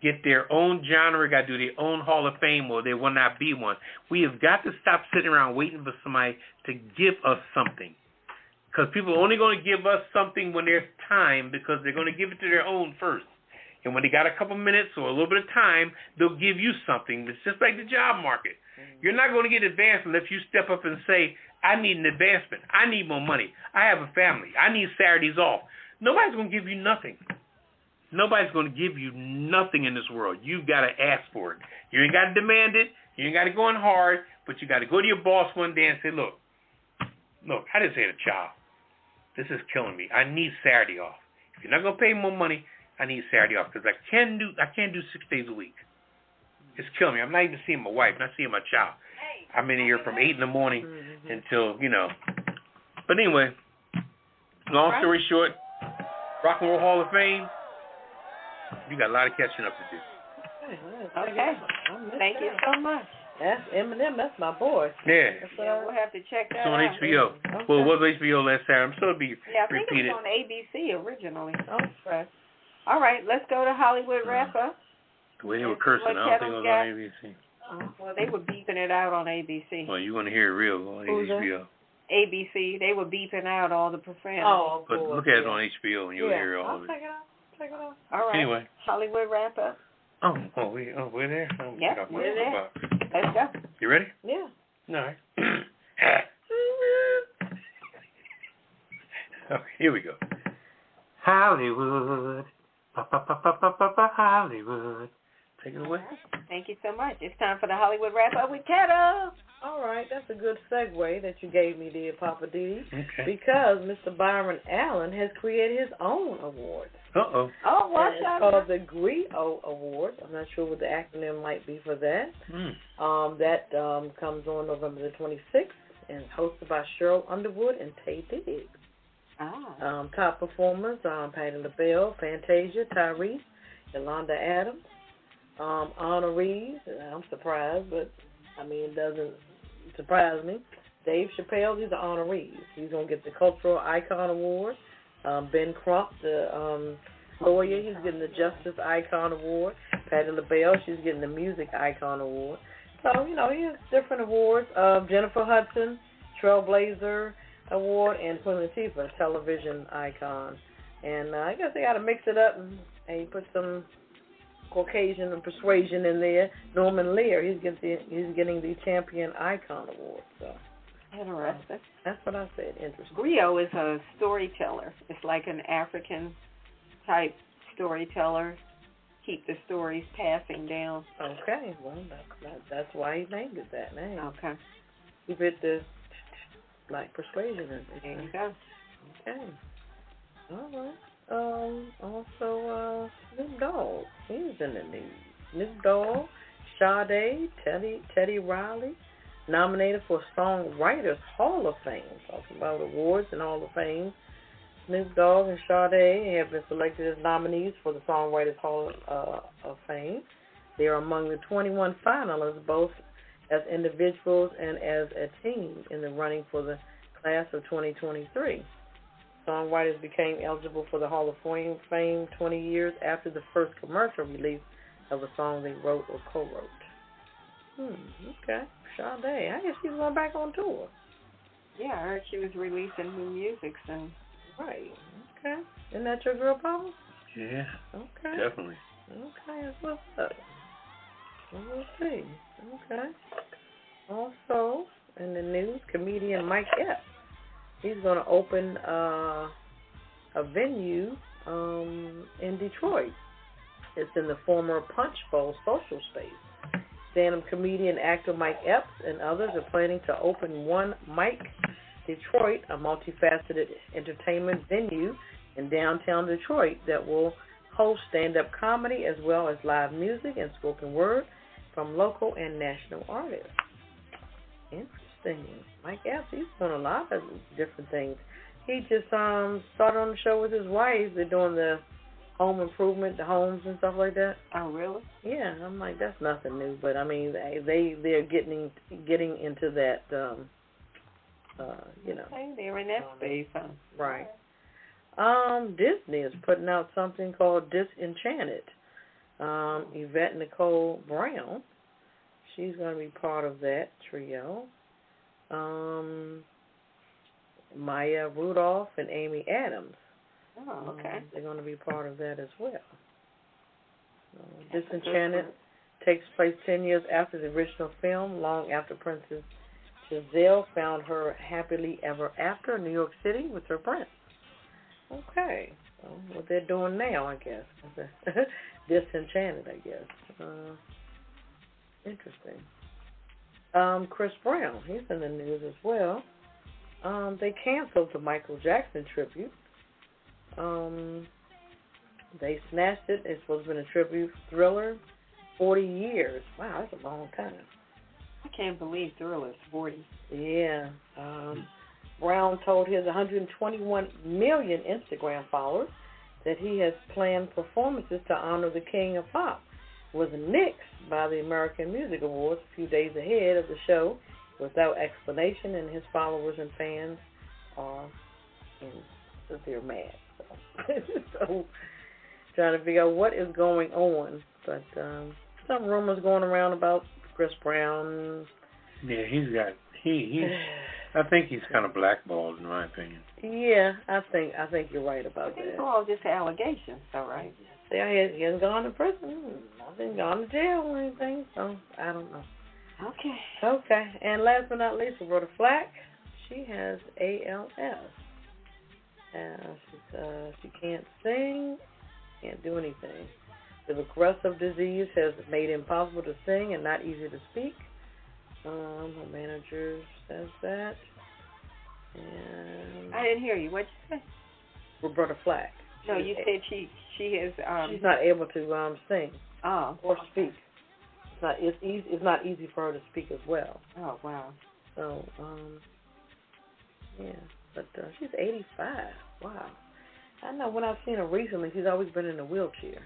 get their own genre, got to do their own Hall of Fame, or there will not be one. We have got to stop sitting around waiting for somebody to give us something. Because people are only going to give us something when there's time, because they're going to give it to their own first. And when they got a couple minutes or a little bit of time, they'll give you something. It's just like the job market. You're not going to get advancement if you step up and say, I need an advancement. I need more money. I have a family. I need Saturdays off. Nobody's going to give you nothing. Nobody's going to give you nothing in this world. You've got to ask for it. You ain't got to demand it. You ain't got to go in hard, but you got to go to your boss one day and say, look, I just had a child. This is killing me. I need Saturday off. If you're not going to pay more money, I need Saturday off because I can't do 6 days a week. It's killing me. I'm not even seeing my wife. I'm not seeing my child. I'm in here from 8 in the morning until, But anyway, long story short, Rock and Roll Hall of Fame, you got a lot of catching up to do. Okay. Thank you so much. That's Eminem. That's my boy. Yeah. We'll have to check that It's on out. HBO. Okay. Well, it was HBO last Saturday. I'm sure it'll be I think repeated. it was on ABC originally. Okay. All right, let's go to Hollywood Wrap-Up. The way they were cursing, I don't think it was on ABC. Well, they were beeping it out on ABC. Well, you want to hear it real on HBO. ABC, they were beeping out all the profanity. Oh, but look at it on HBO and you'll hear all of it. Check it out. All right. Anyway. Hollywood Wrap-Up. We're there? Yeah, we're there. Let's go. You ready? Yeah. All right. Okay, here we go. Hollywood. Hollywood. Take it away. Thank you so much. It's time for the Hollywood Wrap-Up with Ketel. All right, that's a good segue that you gave me there, Poppa DD. Okay. Because Mr. Byron Allen has created his own award. Uh-oh. Oh, watch out. It's called the GRIO Award. I'm not sure what the acronym might be for that. That comes on November the 26th and hosted by Cheryl Underwood and Tay Diggs. Top performers, Patti LaBelle, Fantasia, Tyrese, Yolanda Adams. Honorees, I'm surprised, but it doesn't surprise me. Dave Chappelle, these are honorees. He's going to get the Cultural Icon Award. Ben Crump, the lawyer, he's getting the Justice Icon Award. Patti LaBelle, she's getting the Music Icon Award. So, he has different awards. Jennifer Hudson, Trailblazer Award, and Queen Latifah, Television Icon. And I guess they got to mix it up and put some Caucasian and persuasion in there. Norman Lear, he's getting the Champion Icon Award. So interesting. That's what I said. Interesting. Griot is a storyteller. It's like an African type storyteller. Keep the stories passing down. Okay, well that's why he named it that name. Okay. Keep it the like persuasion. There you go. Okay. All right. Also, Snoop Dogg, he's in the news. Snoop Dogg, Sade, Teddy Riley, nominated for Songwriters Hall of Fame. Talking about awards and Hall of Fame. Snoop Dogg and Sade have been selected as nominees for the Songwriters Hall of Fame. They are among the 21 finalists, both as individuals and as a team, in the running for the class of 2023. Songwriters became eligible for the Hall of Fame 20 years after the first commercial release of a song they wrote or co-wrote. Okay. Sade, I guess she's going back on tour. Yeah, I heard she was releasing new music soon. Right. Okay. Isn't that your girl, Papa? Yeah. Okay. Definitely. Okay, that's what's up. We'll see. Okay. Also, in the news, comedian Mike Epps. He's going to open a venue in Detroit. It's in the former Punch Bowl social space. Stand-up comedian actor Mike Epps and others are planning to open One Mike Detroit, a multifaceted entertainment venue in downtown Detroit that will host stand-up comedy as well as live music and spoken word from local and national artists. Interesting. Mike Epps, he's doing a lot of different things. He just started on the show with his wife. They're doing the home improvement, the homes and stuff like that. Oh, really? Yeah, I'm like, that's nothing new. But I mean, they're getting into that, Okay, they're in that space, huh? Right. Disney is putting out something called Disenchanted. Yvette Nicole Brown, she's going to be part of that trio. Maya Rudolph and Amy Adams. Oh, okay. They're going to be part of that as well. Disenchanted Takes place 10 years after the original film, long after Princess Giselle found her happily ever after in New York City with her prince. Okay. Well, what they're doing now, I guess. Disenchanted, I guess. Interesting. Chris Brown, he's in the news as well. They canceled the Michael Jackson tribute. They snatched it. It's supposed to be a tribute Thriller, 40 years. Wow, that's a long time. I can't believe Thriller's 40. Yeah. Brown told his 121 million Instagram followers that he has planned performances to honor the King of Pop. Was nixed by the American Music Awards a few days ahead of the show without explanation, and his followers and fans are in severe mad. So trying to figure out what is going on. But some rumors going around about Chris Brown. Yeah, I think he's kind of blackballed, in my opinion. Yeah, I think you're right about that. It's all just allegations, all right. Yeah, he hasn't gone to prison, nothing, gone to jail or anything, so I don't know. Okay, and last but not least, Roberta Flack. She has ALS. She can't sing, can't do anything. The aggressive disease has made it impossible to sing and not easy to speak. Her manager says that. And I didn't hear you. What'd you say? Roberta Flack. No, you said she has. She's not able to sing. Oh. Or speak. It's not easy for her to speak as well. Oh wow. So yeah, but she's 85. Wow. I know when I've seen her recently, she's always been in a wheelchair.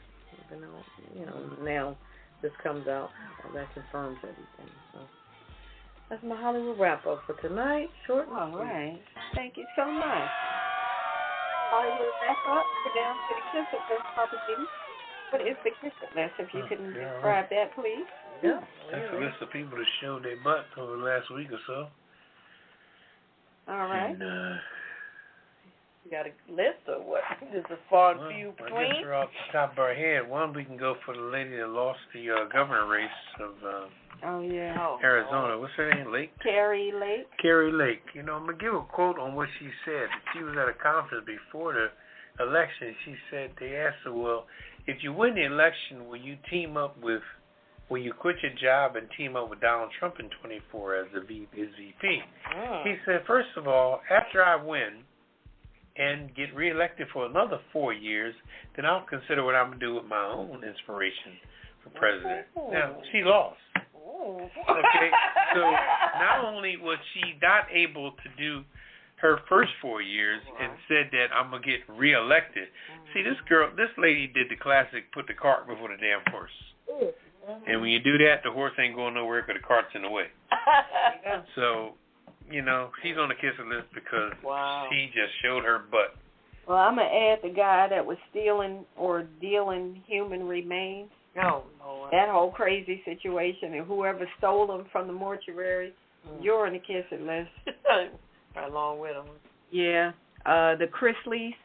Now this comes out, that confirms everything. So that's my Hollywood wrap up for tonight. Short. All right. Thank you so much. Hollywood wrap up. We're down to the kiss of this Poppa DD. What is the kiss of this? If you can describe that, please. Yeah. That's a list of people that showed their butt over the last week or so. All right. And, you got a list or what? Just a far and few between? I guess we're off the top of our head. One, we can go for the lady that lost the governor race of Arizona. What's her name? Lake? Carrie Lake. Carrie Lake. I'm going to give a quote on what she said. She was at a conference before the election. She said, they asked her, well, if you win the election, will you quit your job and team up with Donald Trump in 24 as his VP? He said, first of all, after I win and get reelected for another 4 years, then I'll consider what I'm going to do with my own inspiration for president. Now, she lost. Okay, so not only was she not able to do her first 4 years and said that I'm going to get reelected. See, this lady did the classic put the cart before the damn horse. And when you do that, the horse ain't going nowhere because the cart's in the way. So, she's on the kisser list because she just showed her butt. Well, I'm going to add the guy that was stealing or dealing human remains. Oh, Lord. That whole crazy situation, and whoever stole them from the mortuary, you're on the kisser list. Right along with them. Yeah. The Chrisleys,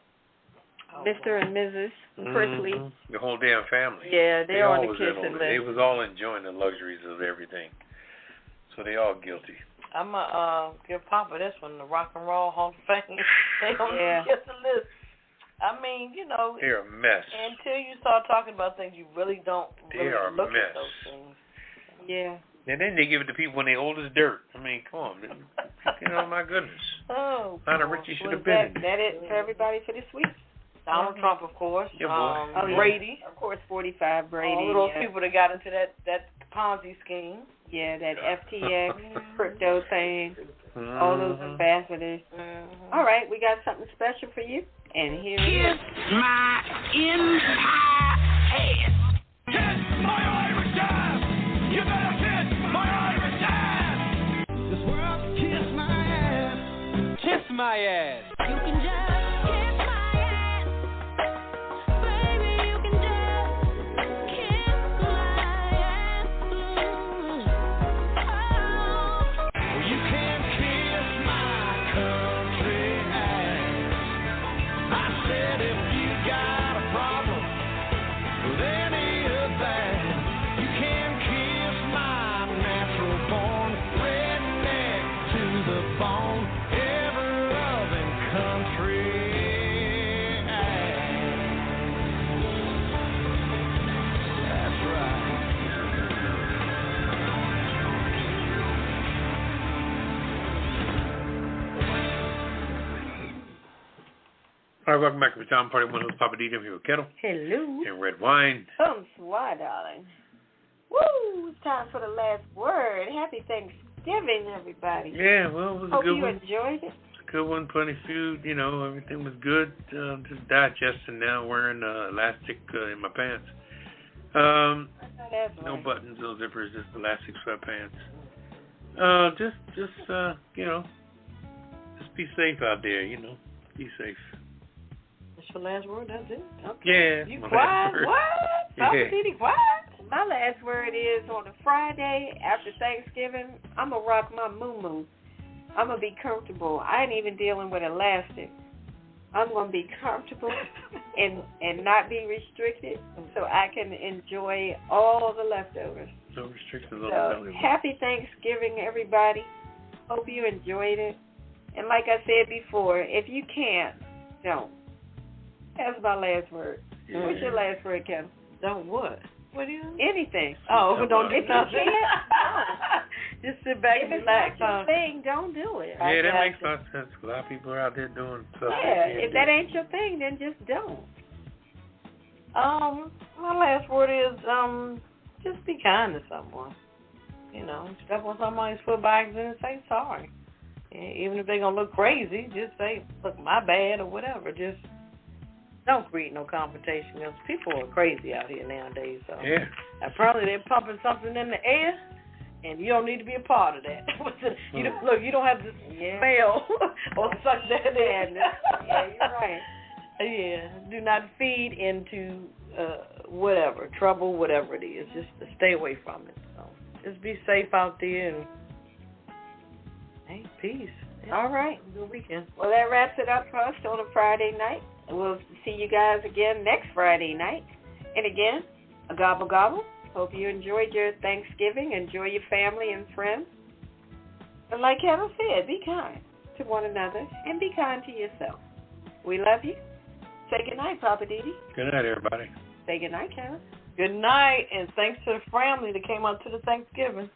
Mr. and Mrs. Chrisley. The whole damn family. Yeah, they're on the kisser list. They was all enjoying the luxuries of everything. So they all guilty. I'm going to give Papa this one, the Rock and Roll Hall of Fame. They on the kisser list. I mean, they're a mess. Until you start talking about things, you really don't look at those things. Yeah. And then they give it to people when they're old as dirt. I mean, come on. My goodness. Oh, a lot of Richie should have been. That it for everybody for this week? Donald Trump, of course. Yeah, boy. Brady. Of course, 45 Brady. All those people that got into that Ponzi scheme. Yeah, that FTX crypto thing. All those ambassadors. All right, we got something special for you. And here it is. Kiss my entire ass. Kiss my Irish ass. You better kiss my Irish ass. This world, kiss my ass. Kiss my ass. You can just kiss my ass. Baby, you can just kiss my ass. Oh. You can't kiss my country ass. I said if you got a problem with any of that, you can All right, welcome back to Pajama Party. One host, Poppa DD. I'm here with Ketel. Hello. And Redwine. Bonsoir, darling. Woo! It's time for the last word. Happy Thanksgiving, everybody. Yeah, well, it was Hope a good you one. enjoyed it. Good one, plenty of food. You know, everything was good. Just digesting now, wearing elastic in my pants. No buttons, no zippers, just elastic sweatpants. Just you know, just be safe out there. You know, be safe. That's your last word. That's it. Okay. Yeah. You quiet? What? Poppa DD quiet? My last word is on a Friday after Thanksgiving, I'm going to rock my moo-moo. I'm going to be comfortable. I ain't even dealing with elastic. I'm going to be comfortable and not be restricted so I can enjoy all the leftovers. No restrictions on So, the belly. happy Thanksgiving, everybody. Hope you enjoyed it. And like I said before, if you can't, don't. That's my last word. Yeah. What's your last word, Ketel? Don't what? What do you? Anything. Oh, don't do If you nothing. can't, just sit back if and it's relax. not your thing, don't do it. Yeah, that got makes a lot of sense. A lot of people are out there doing stuff. Yeah, if that ain't your thing, then just don't. My last word is just be kind to someone. You know, step on somebody's foot by accident and say sorry. And even if they're gonna look crazy, just say, "Look, my bad" or whatever. Just don't create no confrontation because people are crazy out here nowadays. So Yeah. apparently they're pumping something in the air, and you don't need to be a part of that. You don't, look, you don't have to smell or suck that in. Yeah, you're right. Yeah, do not feed into whatever trouble, whatever it is. Just to stay away from it. So just be safe out there and hey, peace. Yeah. All right. Good weekend. Well, that wraps it up for us on a Friday night. And we'll see you guys again next Friday night. And again, a gobble gobble. Hope you enjoyed your Thanksgiving. Enjoy your family and friends. And like Ketel said, be kind to one another and be kind to yourself. We love you. Say goodnight, Poppa DD. Good night, everybody. Say goodnight, Ketel. Good night, and thanks to the family that came out to the Thanksgiving.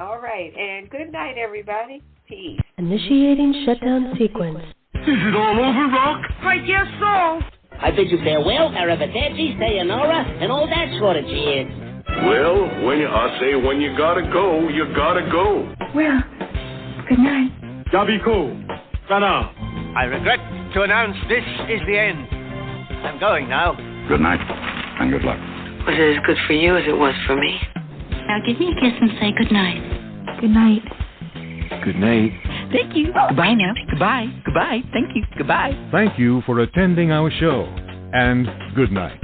All right. And good night, everybody. Peace. Initiating shutdown sequence. Is it all over, Rock? I guess so. I bid you farewell, arrivederci, sayonara, and all that sort of cheers. Well, when you gotta go, you gotta go. Well, good night. Yabiko. Sana. I regret to announce this is the end. I'm going now. Good night, and good luck. Was it as good for you as it was for me? Now give me a kiss and say good night. Good night. Good night. Thank you. Goodbye now. Goodbye. Goodbye. Thank you. Goodbye. Thank you for attending our show, and good night.